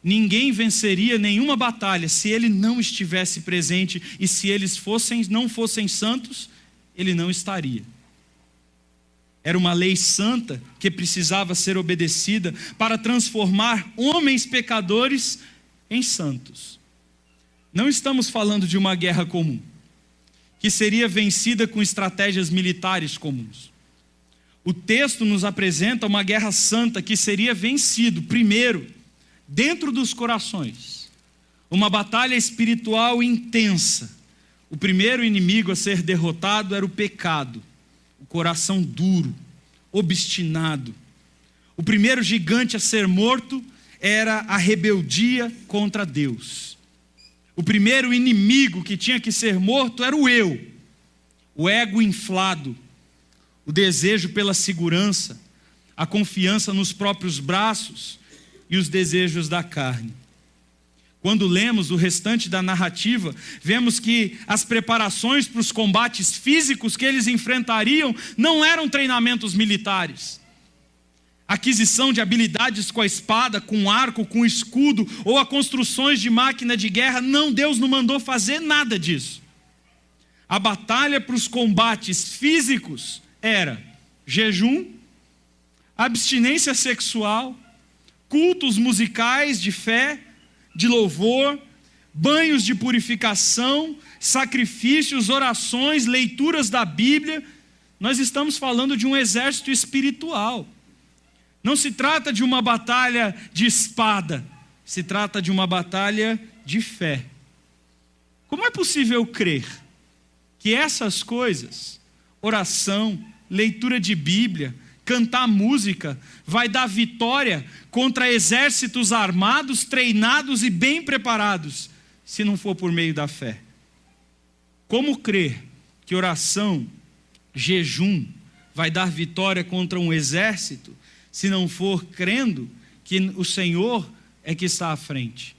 Ninguém venceria nenhuma batalha se ele não estivesse presente, e se eles não fossem santos, ele não estaria. Era uma lei santa que precisava ser obedecida para transformar homens pecadores em santos. Não estamos falando de uma guerra comum, que seria vencida com estratégias militares comuns. O texto nos apresenta uma guerra santa que seria vencido, primeiro, dentro dos corações. Uma batalha espiritual intensa. O primeiro inimigo a ser derrotado era o pecado. O coração duro, obstinado. O primeiro gigante a ser morto era a rebeldia contra Deus. O primeiro inimigo que tinha que ser morto era o eu. O ego inflado. O desejo pela segurança. A confiança nos próprios braços e os desejos da carne. Quando lemos o restante da narrativa, vemos que as preparações para os combates físicos que eles enfrentariam não eram treinamentos militares. Aquisição de habilidades com a espada, com o arco, com o escudo, ou a construções de máquina de guerra, não, Deus não mandou fazer nada disso. A batalha para os combates físicos era jejum, abstinência sexual, cultos musicais de fé, de louvor, banhos de purificação, sacrifícios, orações, leituras da Bíblia. Nós estamos falando de um exército espiritual. Não se trata de uma batalha de espada, se trata de uma batalha de fé. Como é possível crer que essas coisas, oração, leitura de Bíblia, cantar música, vai dar vitória contra exércitos armados, treinados e bem preparados, se não for por meio da fé? Como crer que oração, jejum, vai dar vitória contra um exército, se não for crendo que o Senhor é que está à frente?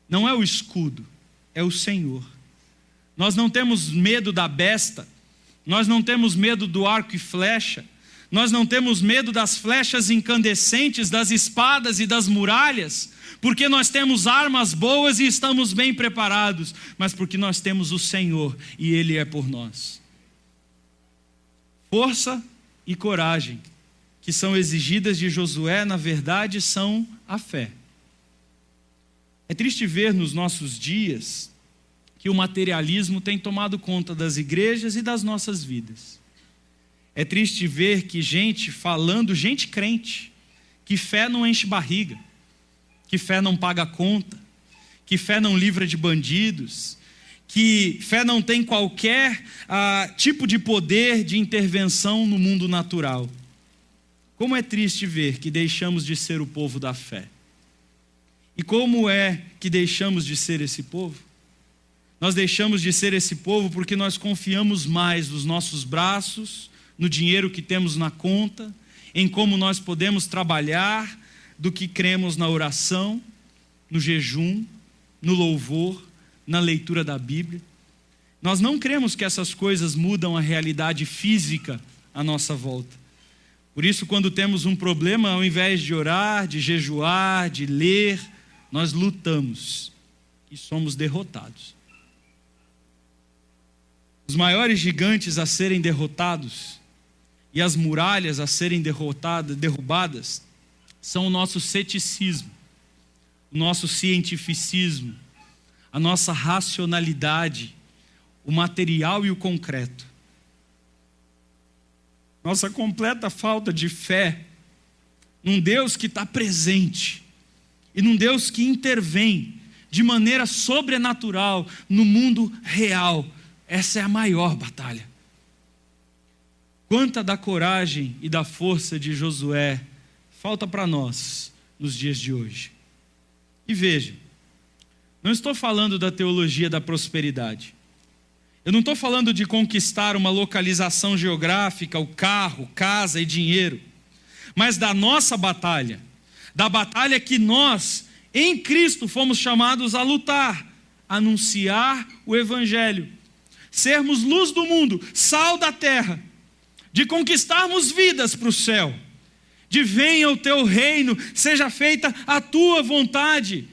Não é o escudo, é o Senhor. Nós não temos medo da besta, nós não temos medo do arco e flecha, nós não temos medo das flechas incandescentes, das espadas e das muralhas, porque nós temos armas boas e estamos bem preparados, mas porque nós temos o Senhor e Ele é por nós. Força e coragem que são exigidas de Josué, na verdade, são a fé. É triste ver nos nossos dias que o materialismo tem tomado conta das igrejas e das nossas vidas. É triste ver que gente crente, que fé não enche barriga, que fé não paga conta, que fé não livra de bandidos, que fé não tem qualquer tipo de poder de intervenção no mundo natural. Como é triste ver que deixamos de ser o povo da fé. E como é que deixamos de ser esse povo? Nós deixamos de ser esse povo porque nós confiamos mais nos nossos braços, no dinheiro que temos na conta, em como nós podemos trabalhar, do que cremos na oração, no jejum, no louvor, na leitura da Bíblia. Nós não cremos que essas coisas mudam a realidade física à nossa volta. Por isso, quando temos um problema, ao invés de orar, de jejuar, de ler, nós lutamos e somos derrotados. Os maiores gigantes a serem derrotados e as muralhas a serem derrubadas são o nosso ceticismo, o nosso cientificismo, a nossa racionalidade, o material e o concreto. Nossa completa falta de fé num Deus que está presente e num Deus que intervém de maneira sobrenatural no mundo real. Essa é a maior batalha. Quanta da coragem e da força de Josué falta para nós nos dias de hoje. E veja, não estou falando da teologia da prosperidade. Eu não estou falando de conquistar uma localização geográfica, o carro, casa e dinheiro, mas da nossa batalha, da batalha que nós, em Cristo, fomos chamados a lutar, anunciar o Evangelho, sermos luz do mundo, sal da terra, de conquistarmos vidas para o céu, de venha o teu reino, seja feita a tua vontade.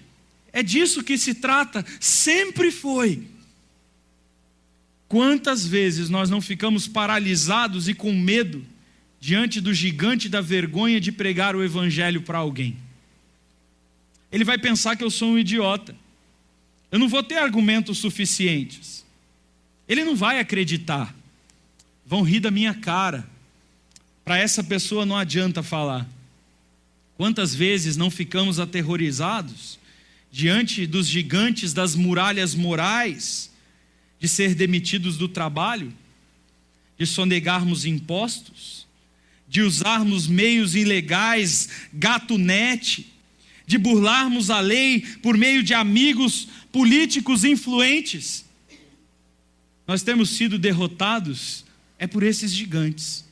É disso que se trata, sempre foi. Quantas vezes nós não ficamos paralisados e com medo diante do gigante da vergonha de pregar o Evangelho para alguém? Ele vai pensar que eu sou um idiota, eu não vou ter argumentos suficientes, ele não vai acreditar, vão rir da minha cara. Para essa pessoa não adianta falar. Quantas vezes não ficamos aterrorizados diante dos gigantes das muralhas morais, de ser demitidos do trabalho, de sonegarmos impostos, de usarmos meios ilegais, gatunete, de burlarmos a lei por meio de amigos políticos influentes? Nós temos sido derrotados por esses gigantes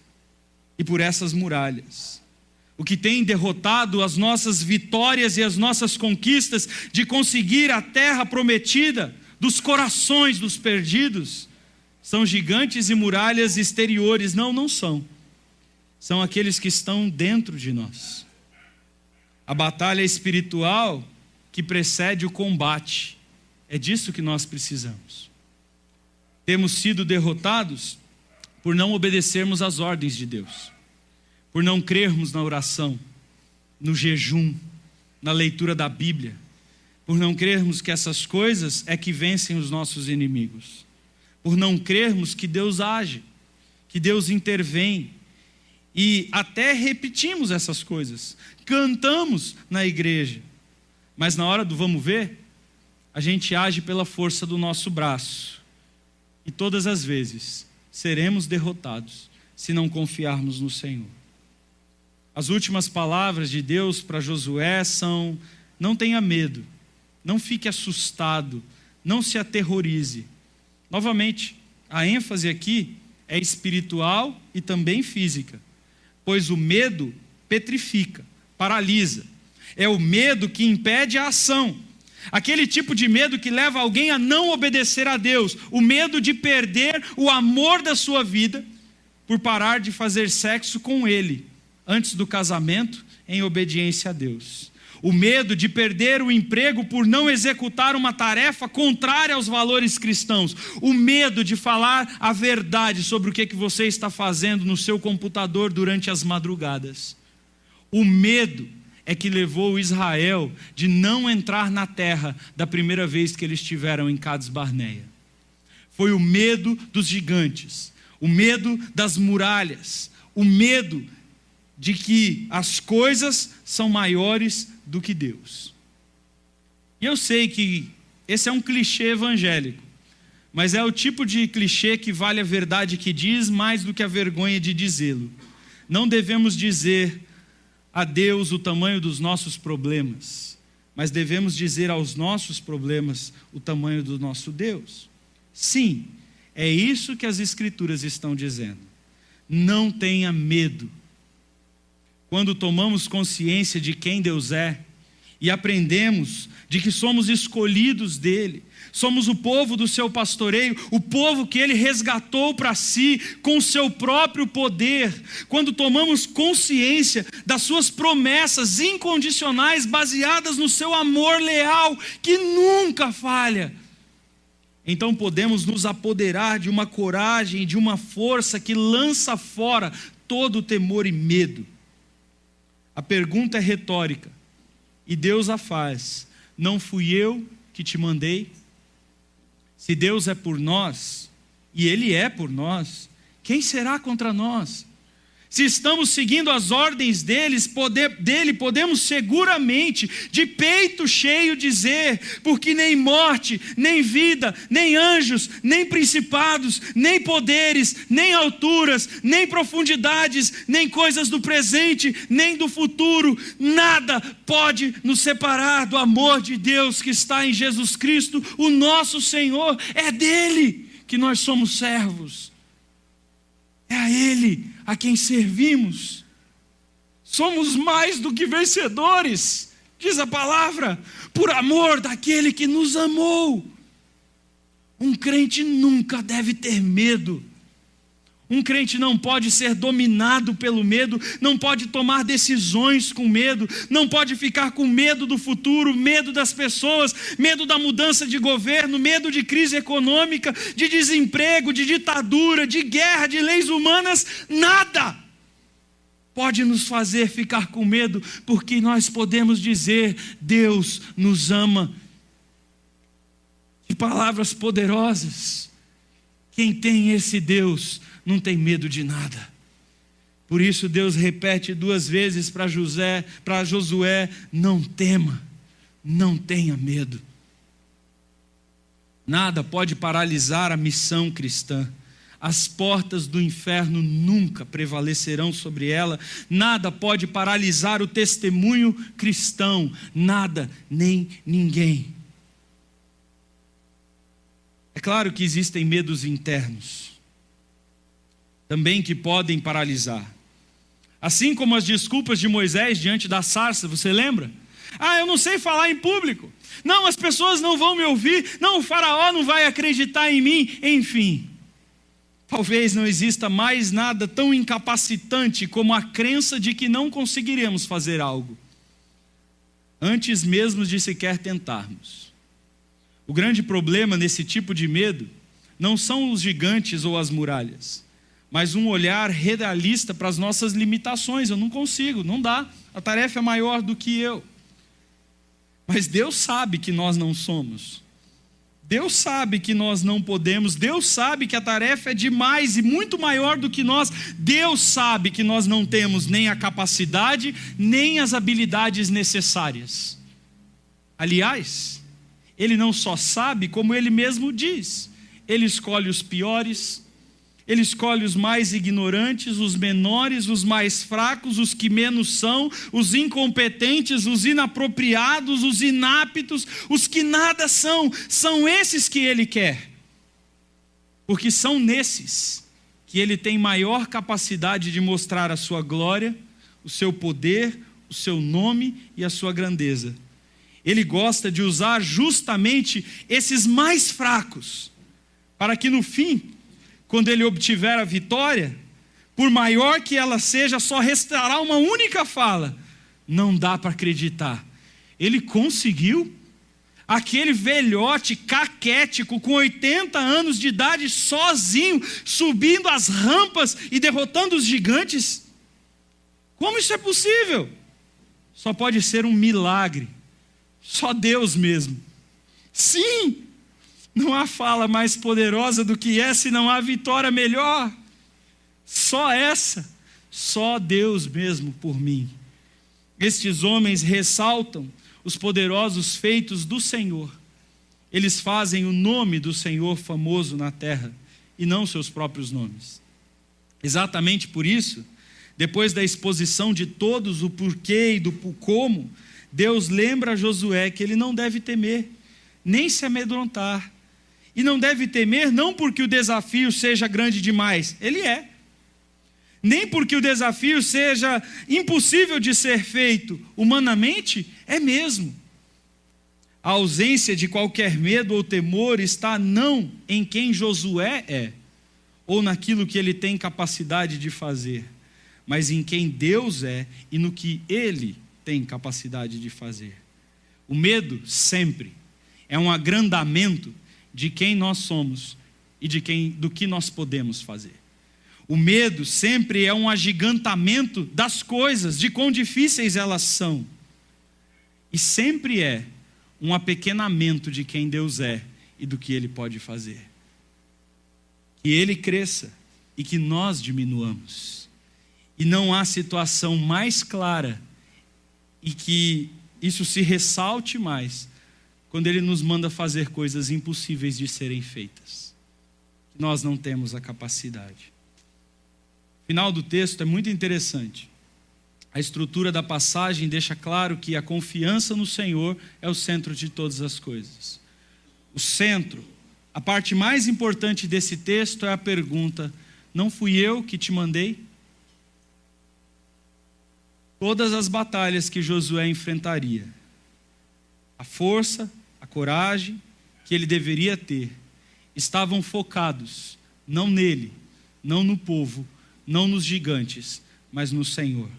e por essas muralhas. O que tem derrotado as nossas vitórias e as nossas conquistas de conseguir a terra prometida dos corações dos perdidos são gigantes e muralhas exteriores. Não são. São aqueles que estão dentro de nós. A batalha espiritual que precede o combate. É disso que nós precisamos. Temos sido derrotados por não obedecermos às ordens de Deus, por não crermos na oração, no jejum, na leitura da Bíblia, por não crermos que essas coisas é que vencem os nossos inimigos, por não crermos que Deus age, que Deus intervém, e até repetimos essas coisas, cantamos na igreja, mas na hora do vamos ver, a gente age pela força do nosso braço, e todas as vezes seremos derrotados se não confiarmos no Senhor. As últimas palavras de Deus para Josué são: não tenha medo, não fique assustado, não se aterrorize. Novamente, a ênfase aqui é espiritual e também física, pois o medo petrifica, paralisa. É o medo que impede a ação. Aquele tipo de medo que leva alguém a não obedecer a Deus, o medo de perder o amor da sua vida por parar de fazer sexo com Ele antes do casamento em obediência a Deus. O medo de perder o emprego por não executar uma tarefa contrária aos valores cristãos. O medo de falar a verdade sobre o que você está fazendo no seu computador durante as madrugadas. O medo é que levou Israel de não entrar na terra da primeira vez que eles estiveram em Cades Barneia. Foi o medo dos gigantes, o medo das muralhas, o medo de que as coisas são maiores do que Deus. E eu sei que esse é um clichê evangélico, mas é o tipo de clichê que vale a verdade que diz mais do que a vergonha de dizê-lo. Não devemos dizer a Deus o tamanho dos nossos problemas, mas devemos dizer aos nossos problemas o tamanho do nosso Deus. Sim, é isso que as Escrituras estão dizendo. Não tenha medo. Quando tomamos consciência de quem Deus é e aprendemos de que somos escolhidos dele, somos o povo do seu pastoreio, o povo que ele resgatou para si com o seu próprio poder, quando tomamos consciência das suas promessas incondicionais baseadas no seu amor leal que nunca falha, então podemos nos apoderar de uma coragem, de uma força que lança fora todo o temor e medo. A pergunta é retórica, e Deus a faz: não fui eu que te mandei? Se Deus é por nós, e Ele é por nós, quem será contra nós? Se estamos seguindo as ordens dele, podemos seguramente, de peito cheio, dizer: porque nem morte, nem vida, nem anjos, nem principados, nem poderes, nem alturas, nem profundidades, nem coisas do presente, nem do futuro, nada pode nos separar do amor de Deus que está em Jesus Cristo, o nosso Senhor. É dele que nós somos servos. É a Ele a quem servimos. Somos mais do que vencedores, diz a palavra, por amor daquele que nos amou. Um crente nunca deve ter medo. Um crente não pode ser dominado pelo medo, não pode tomar decisões com medo, não pode ficar com medo do futuro, medo das pessoas, medo da mudança de governo, medo de crise econômica, de desemprego, de ditadura, de guerra, de leis humanas. Nada pode nos fazer ficar com medo, porque nós podemos dizer: Deus nos ama. De palavras poderosas. Quem tem esse Deus não tem medo de nada. Por isso Deus repete 2 vezes para Josué: não tema, não tenha medo. Nada pode paralisar a missão cristã. As portas do inferno nunca prevalecerão sobre ela. Nada pode paralisar o testemunho cristão. Nada, nem ninguém. É claro que existem medos internos também que podem paralisar. Assim como as desculpas de Moisés diante da sarça, você lembra? Eu não sei falar em público. Não, as pessoas não vão me ouvir. Não, o faraó não vai acreditar em mim. Enfim, talvez não exista mais nada tão incapacitante como a crença de que não conseguiremos fazer algo, antes mesmo de sequer tentarmos. O grande problema nesse tipo de medo não são os gigantes ou as muralhas, mas um olhar realista para as nossas limitações. Eu não consigo, não dá, a tarefa é maior do que eu. Mas Deus sabe que nós não somos. Deus sabe que nós não podemos. Deus sabe que a tarefa é demais e muito maior do que nós. Deus sabe que nós não temos nem a capacidade, nem as habilidades necessárias. Aliás, Ele não só sabe, como Ele mesmo diz. Ele escolhe os piores, Ele escolhe os mais ignorantes, os menores, os mais fracos, os que menos são, os incompetentes, os inapropriados, os inaptos, os que nada são. São esses que Ele quer. Porque são nesses que Ele tem maior capacidade de mostrar a sua glória, o seu poder, o seu nome e a sua grandeza. Ele gosta de usar justamente esses mais fracos, para que no fim, quando Ele obtiver a vitória, por maior que ela seja, só restará uma única fala: não dá para acreditar. Ele conseguiu? Aquele velhote caquético com 80 anos de idade, sozinho, subindo as rampas e derrotando os gigantes? Como isso é possível? Só pode ser um milagre. Só Deus mesmo. Sim! Não há fala mais poderosa do que essa e não há vitória melhor. Só essa, só Deus mesmo por mim. Estes homens ressaltam os poderosos feitos do Senhor Eles fazem o nome do Senhor famoso na terra e não seus próprios nomes. Exatamente por isso, depois da exposição de todos o porquê e do como, Deus lembra a Josué que ele não deve temer, nem se amedrontar. E não deve temer não porque o desafio seja grande demais, ele é. Nem porque o desafio seja impossível de ser feito humanamente, é mesmo. A ausência de qualquer medo ou temor está não em quem Josué é, ou naquilo que ele tem capacidade de fazer, mas em quem Deus é e no que ele tem capacidade de fazer. O medo sempre é um agrandamento de quem nós somos e do que nós podemos fazer. O medo sempre é um agigantamento das coisas, de quão difíceis elas são. E sempre é um apequenamento de quem Deus é e do que Ele pode fazer. Que Ele cresça e que nós diminuamos. E não há situação mais clara e que isso se ressalte mais quando Ele nos manda fazer coisas impossíveis de serem feitas. Nós não temos a capacidade. O final do texto é muito interessante. A estrutura da passagem deixa claro que a confiança no Senhor é o centro de todas as coisas. O centro, a parte mais importante desse texto é a pergunta: não fui eu que te mandei? Todas as batalhas que Josué enfrentaria, a força, a coragem que ele deveria ter, estavam focados não nele, não no povo, não nos gigantes, mas no Senhor.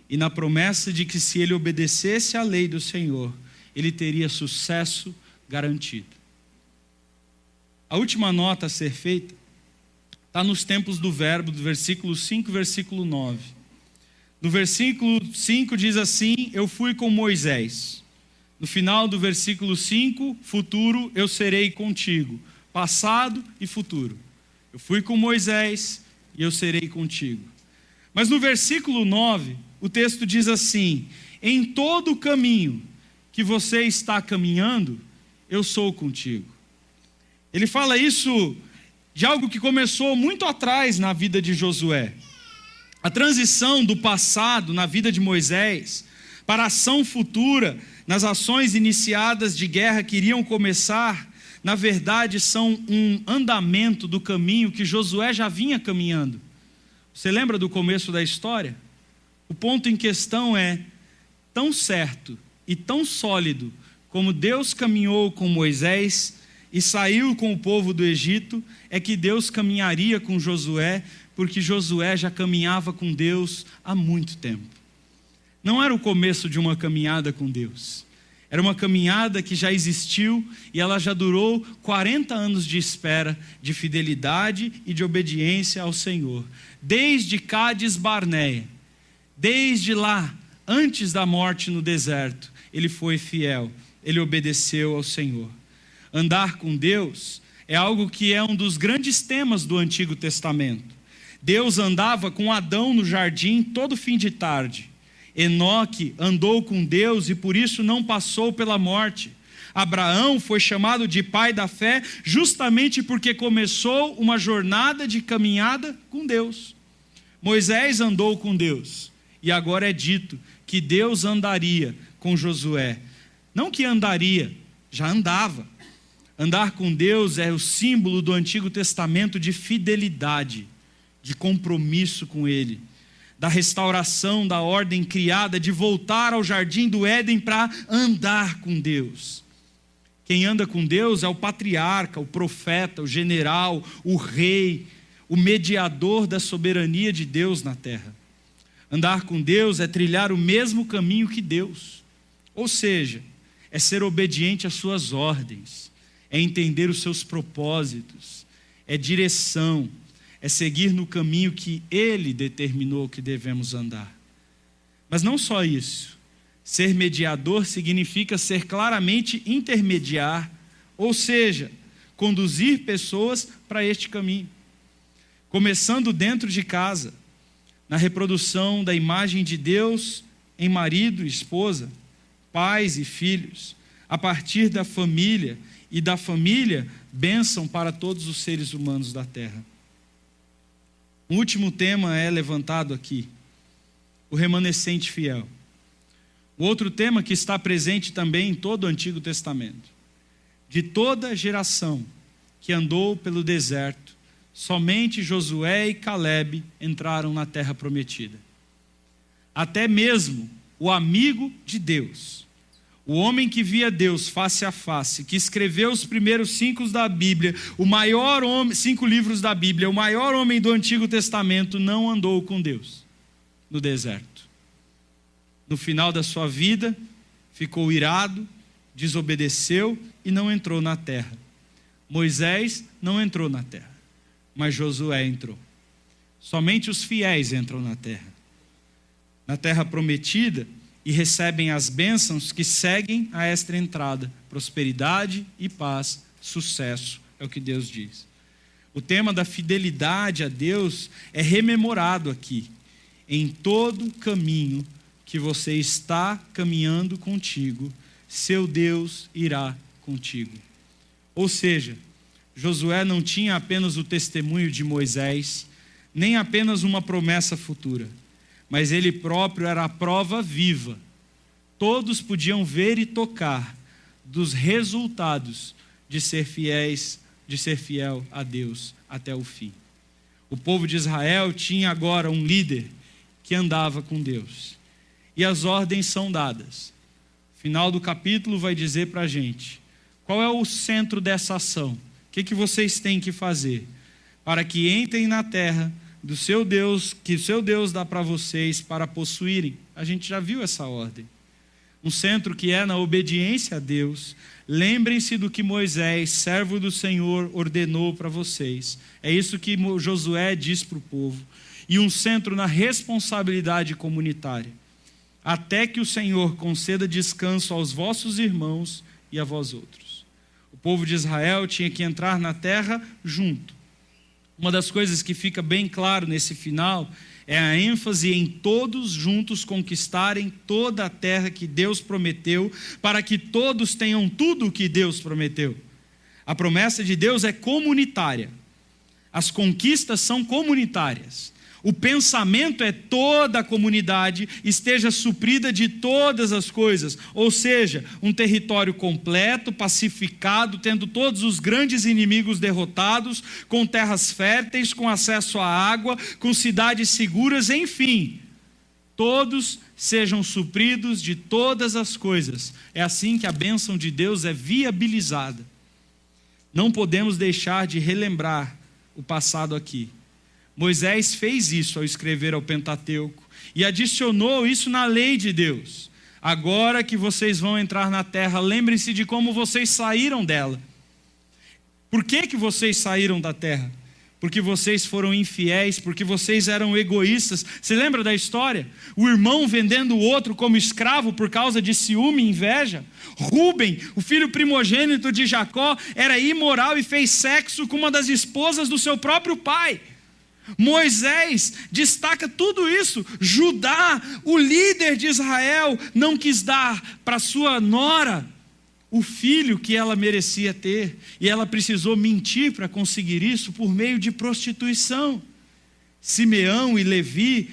E na promessa de que se ele obedecesse à lei do Senhor, ele teria sucesso garantido. A última nota a ser feita está nos tempos do verbo, do versículo 5 e versículo 9. No versículo 5 diz assim: eu fui com Moisés. No final do versículo 5, futuro, eu serei contigo. Passado e futuro. Eu fui com Moisés e eu serei contigo. Mas no versículo 9, o texto diz assim: em todo o caminho que você está caminhando, eu sou contigo. Ele fala isso de algo que começou muito atrás na vida de Josué. A transição do passado na vida de Moisés para a ação futura nas ações iniciadas de guerra que iriam começar, na verdade são um andamento do caminho que Josué já vinha caminhando. Você lembra do começo da história? O ponto em questão é: tão certo e tão sólido como Deus caminhou com Moisés e saiu com o povo do Egito, é que Deus caminharia com Josué, porque Josué já caminhava com Deus há muito tempo. Não era o começo de uma caminhada com Deus. Era uma caminhada que já existiu e ela já durou 40 anos de espera, de fidelidade e de obediência ao Senhor. Desde Cádiz Barneia, desde lá, antes da morte no deserto, ele foi fiel, ele obedeceu ao Senhor. Andar com Deus é algo que é um dos grandes temas do Antigo Testamento. Deus andava com Adão no jardim todo fim de tarde. Enoque andou com Deus e por isso não passou pela morte. Abraão foi chamado de pai da fé justamente porque começou uma jornada de caminhada com Deus. Moisés andou com Deus e agora é dito que Deus andaria com Josué. Não que andaria, já andava. Andar com Deus é o símbolo do Antigo Testamento de fidelidade, de compromisso com Ele, da restauração da ordem criada, de voltar ao jardim do Éden para andar com Deus. Quem anda com Deus é o patriarca, o profeta, o general, o rei, o mediador da soberania de Deus na terra. Andar com Deus é trilhar o mesmo caminho que Deus, ou seja, é ser obediente às suas ordens, é entender os seus propósitos, é direção, é seguir no caminho que Ele determinou que devemos andar. Mas não só isso. Ser mediador significa ser claramente intermediar, ou seja, conduzir pessoas para este caminho. Começando dentro de casa, na reprodução da imagem de Deus em marido e esposa, pais e filhos, a partir da família e da família, bênção para todos os seres humanos da terra. O último tema é levantado aqui, o remanescente fiel. O outro tema que está presente também em todo o Antigo Testamento. De toda geração que andou pelo deserto, somente Josué e Calebe entraram na terra prometida. Até mesmo o amigo de Deus, o homem que via Deus face a face, que escreveu os primeiros 5 da Bíblia, o maior homem, 5 livros da Bíblia, o maior homem do Antigo Testamento, não andou com Deus no deserto. No final da sua vida, ficou irado, desobedeceu e não entrou na terra. Moisés não entrou na terra, mas Josué entrou. Somente os fiéis entram na terra prometida, e recebem as bênçãos que seguem a esta entrada: prosperidade e paz, sucesso, é o que Deus diz. O tema da fidelidade a Deus é rememorado aqui. Em todo caminho que você está caminhando contigo, seu Deus irá contigo. Ou seja, Josué não tinha apenas o testemunho de Moisés, nem apenas uma promessa futura, mas ele próprio era a prova viva. Todos podiam ver e tocar dos resultados de ser fiel a Deus até o fim. O povo de Israel tinha agora um líder que andava com Deus. E as ordens são dadas. O final do capítulo vai dizer para a gente qual é o centro dessa ação. O que vocês têm que fazer para que entrem na terra do seu Deus, que o seu Deus dá para vocês para possuírem. A gente já viu essa ordem. Um centro que é na obediência a Deus. Lembrem-se do que Moisés, servo do Senhor, ordenou para vocês. É isso que Josué diz para o povo. E um centro na responsabilidade comunitária. Até que o Senhor conceda descanso aos vossos irmãos e a vós outros. O povo de Israel tinha que entrar na terra junto. Uma das coisas que fica bem claro nesse final é a ênfase em todos juntos conquistarem toda a terra que Deus prometeu, para que todos tenham tudo o que Deus prometeu. A promessa de Deus é comunitária. As conquistas são comunitárias. O pensamento é toda a comunidade esteja suprida de todas as coisas, ou seja, um território completo, pacificado, tendo todos os grandes inimigos derrotados, com terras férteis, com acesso à água, com cidades seguras, enfim, todos sejam supridos de todas as coisas. É assim que a bênção de Deus é viabilizada. Não podemos deixar de relembrar o passado aqui. Moisés fez isso ao escrever ao Pentateuco e adicionou isso na lei de Deus. Agora que vocês vão entrar na terra, lembrem-se de como vocês saíram dela. Por que vocês saíram da terra? Porque vocês foram infiéis, porque vocês eram egoístas. Você lembra da história? O irmão vendendo o outro como escravo por causa de ciúme e inveja. Rúben, o filho primogênito de Jacó, era imoral e fez sexo com uma das esposas do seu próprio pai. Moisés destaca tudo isso. Judá, o líder de Israel, não quis dar para sua nora o filho que ela merecia ter, e ela precisou mentir para conseguir isso por meio de prostituição. Simeão e Levi,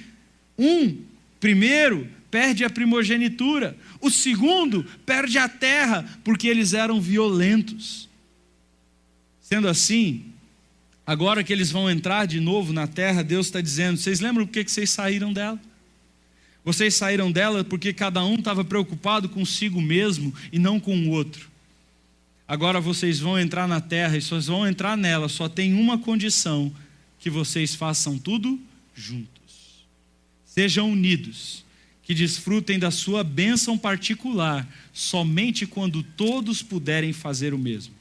primeiro perde a primogenitura, o segundo perde a terra porque eles eram violentos. Sendo assim, agora que eles vão entrar de novo na terra, Deus está dizendo: vocês lembram por que vocês saíram dela? Vocês saíram dela porque cada um estava preocupado consigo mesmo e não com o outro. Agora vocês vão entrar na terra e só vão entrar nela, só tem uma condição: que vocês façam tudo juntos. Sejam unidos, que desfrutem da sua bênção particular, somente quando todos puderem fazer o mesmo.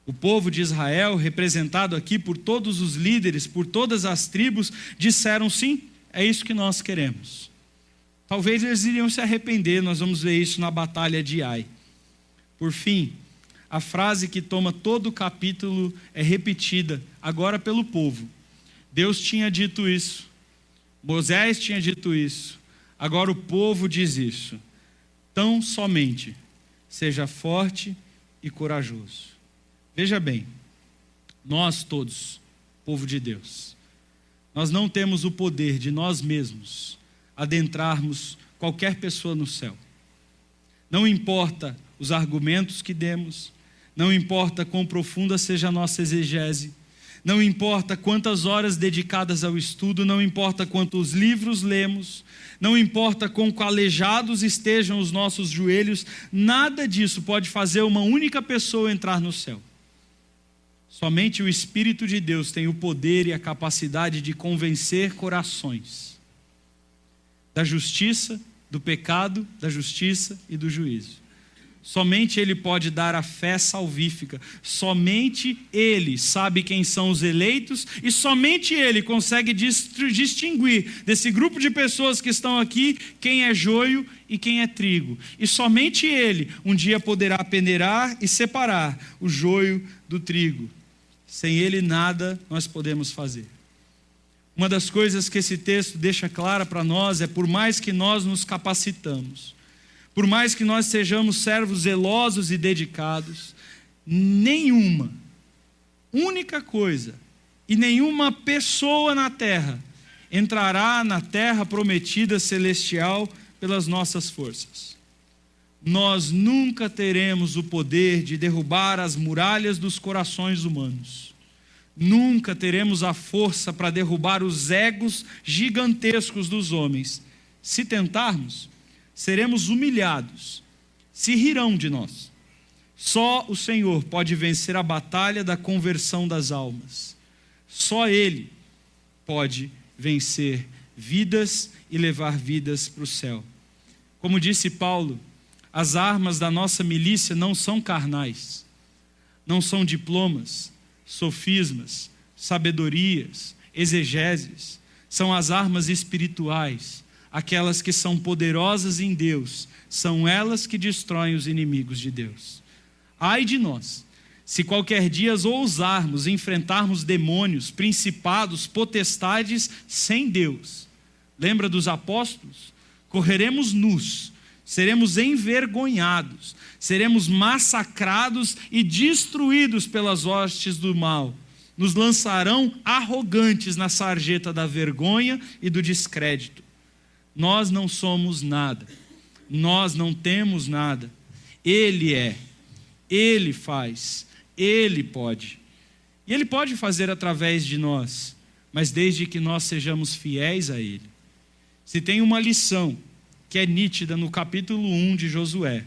O povo de Israel, representado aqui por todos os líderes, por todas as tribos, disseram: sim, é isso que nós queremos. Talvez eles iriam se arrepender, nós vamos ver isso na batalha de Ai. Por fim, a frase que toma todo o capítulo é repetida, agora pelo povo. Deus tinha dito isso, Moisés tinha dito isso, agora o povo diz isso: tão somente seja forte e corajoso. Veja bem, nós todos, povo de Deus, nós não temos o poder de nós mesmos adentrarmos qualquer pessoa no céu. Não importa os argumentos que demos, não importa quão profunda seja a nossa exegese, não importa quantas horas dedicadas ao estudo, não importa quantos livros lemos, não importa quão calejados estejam os nossos joelhos, nada disso pode fazer uma única pessoa entrar no céu. Somente o Espírito de Deus tem o poder e a capacidade de convencer corações da justiça, do pecado, da justiça e do juízo. Somente Ele pode dar a fé salvífica, somente Ele sabe quem são os eleitos e somente Ele consegue distinguir desse grupo de pessoas que estão aqui quem é joio e quem é trigo. E somente Ele um dia poderá peneirar e separar o joio do trigo. Sem Ele nada nós podemos fazer. Uma das coisas que esse texto deixa clara para nós é: por mais que nós nos capacitamos, por mais que nós sejamos servos zelosos e dedicados, nenhuma única coisa e nenhuma pessoa na terra entrará na terra prometida celestial pelas nossas forças. Nós nunca teremos o poder de derrubar as muralhas dos corações humanos. Nunca teremos a força para derrubar os egos gigantescos dos homens. Se tentarmos, seremos humilhados, se rirão de nós. Só o Senhor pode vencer a batalha da conversão das almas. Só Ele pode vencer vidas e levar vidas para o céu. Como disse Paulo, as armas da nossa milícia não são carnais, não são diplomas, sofismas, sabedorias, exegeses, são as armas espirituais, aquelas que são poderosas em Deus, são elas que destroem os inimigos de Deus. Ai de nós, se qualquer dia ousarmos enfrentarmos demônios, principados, potestades sem Deus. Lembra dos apóstolos? Correremos nus, seremos envergonhados, seremos massacrados e destruídos pelas hostes do mal. Nos lançarão arrogantes na sarjeta da vergonha e do descrédito. Nós não somos nada, nós não temos nada. Ele é, Ele faz, Ele pode. E Ele pode fazer através de nós, mas desde que nós sejamos fiéis a Ele. Se tem uma lição que é nítida no capítulo 1 de Josué,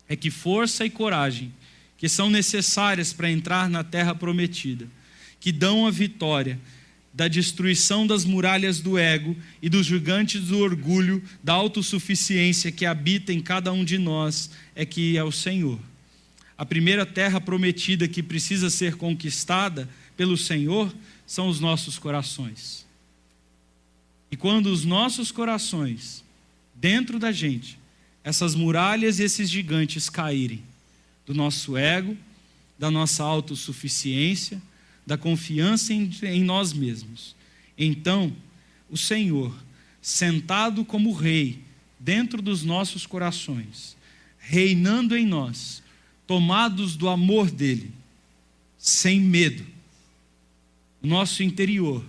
é que força e coragem, que são necessárias para entrar na terra prometida, que dão a vitória da destruição das muralhas do ego e dos gigantes do orgulho, da autossuficiência que habita em cada um de nós, é que é o Senhor. A primeira terra prometida que precisa ser conquistada pelo Senhor são os nossos corações. E quando os nossos corações, dentro da gente, essas muralhas e esses gigantes caírem, do nosso ego, da nossa autossuficiência, da confiança em nós mesmos, então o Senhor, sentado como Rei, dentro dos nossos corações, reinando em nós, tomados do amor dEle, sem medo, o nosso interior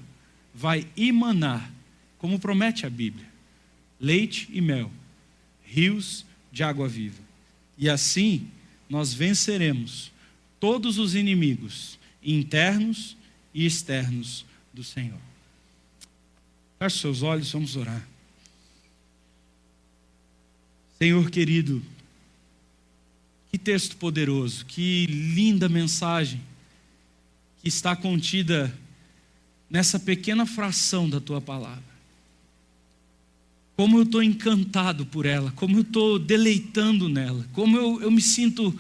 vai emanar, como promete a Bíblia, leite e mel, rios de água viva. E assim nós venceremos todos os inimigos internos e externos do Senhor. Feche seus olhos, vamos orar. Senhor querido, que texto poderoso, que linda mensagem que está contida nessa pequena fração da Tua palavra. Como eu estou encantado por ela, como eu estou deleitando nela, como eu me sinto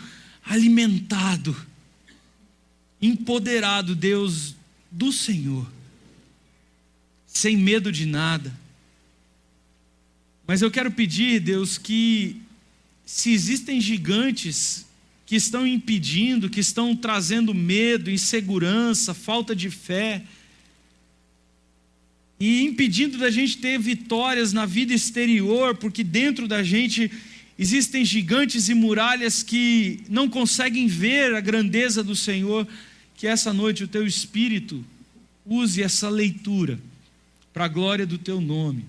alimentado, empoderado, Deus, do Senhor, sem medo de nada. Mas eu quero pedir, Deus, que se existem gigantes que estão impedindo, que estão trazendo medo, insegurança, falta de fé, e impedindo da gente ter vitórias na vida exterior, porque dentro da gente Existem gigantes e muralhas que não conseguem ver a grandeza do Senhor. Que essa noite o teu Espírito use essa leitura para a glória do teu nome,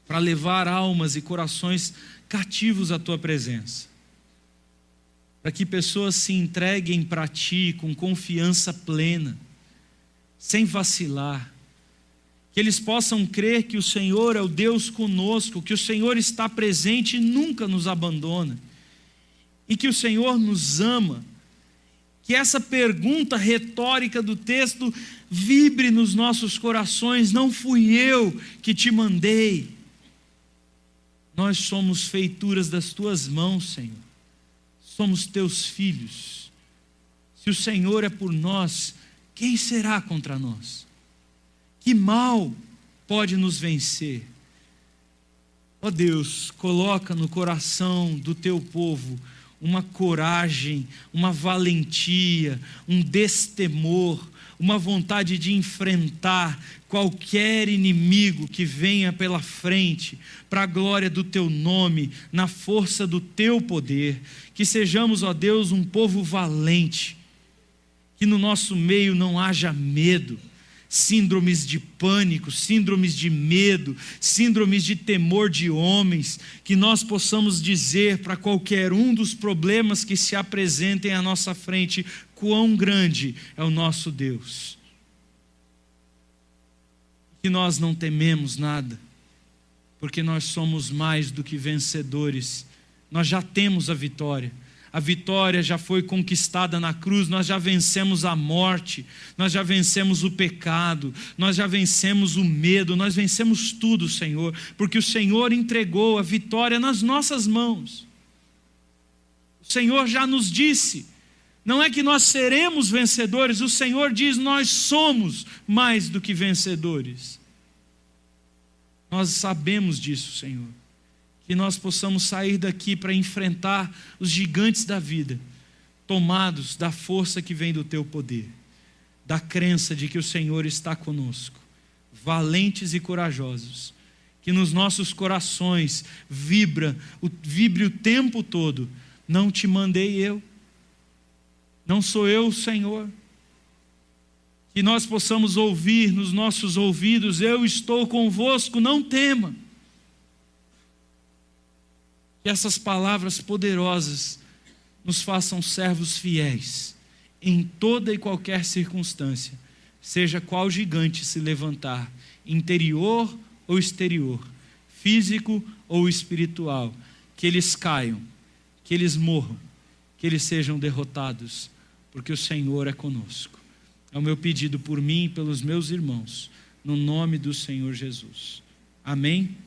para levar almas e corações cativos à tua presença, para que pessoas se entreguem para ti com confiança plena, sem vacilar, que eles possam crer que o Senhor é o Deus conosco, que o Senhor está presente e nunca nos abandona, e que o Senhor nos ama. Que essa pergunta retórica do texto vibre nos nossos corações: não fui eu que te mandei, nós somos feituras das tuas mãos, Senhor, somos teus filhos. Se o Senhor é por nós, quem será contra nós? Que mal pode nos vencer? Ó Deus, coloca no coração do teu povo uma coragem, uma valentia, um destemor, uma vontade de enfrentar qualquer inimigo que venha pela frente, para a glória do teu nome, na força do teu poder. Que sejamos, ó Deus, um povo valente, que no nosso meio não haja medo, síndromes de pânico, síndromes de medo, síndromes de temor de homens, que nós possamos dizer para qualquer um dos problemas que se apresentem à nossa frente: quão grande é o nosso Deus. Que nós não tememos nada, porque nós somos mais do que vencedores, nós já temos a vitória já foi conquistada na cruz, nós já vencemos a morte, nós já vencemos o pecado, nós já vencemos o medo, nós vencemos tudo, Senhor, porque o Senhor entregou a vitória nas nossas mãos. O Senhor já nos disse, não é que nós seremos vencedores, o Senhor diz: nós somos mais do que vencedores. Nós sabemos disso, Senhor. Que nós possamos sair daqui para enfrentar os gigantes da vida, tomados da força que vem do teu poder, da crença de que o Senhor está conosco, valentes e corajosos. Que nos nossos corações vibre o tempo todo: não te mandei eu, não sou eu o Senhor. Que nós possamos ouvir nos nossos ouvidos: eu estou convosco, não tema. Que essas palavras poderosas nos façam servos fiéis em toda e qualquer circunstância, seja qual gigante se levantar, interior ou exterior, físico ou espiritual. Que eles caiam, que eles morram, que eles sejam derrotados, porque o Senhor é conosco. É o meu pedido por mim e pelos meus irmãos, no nome do Senhor Jesus. Amém?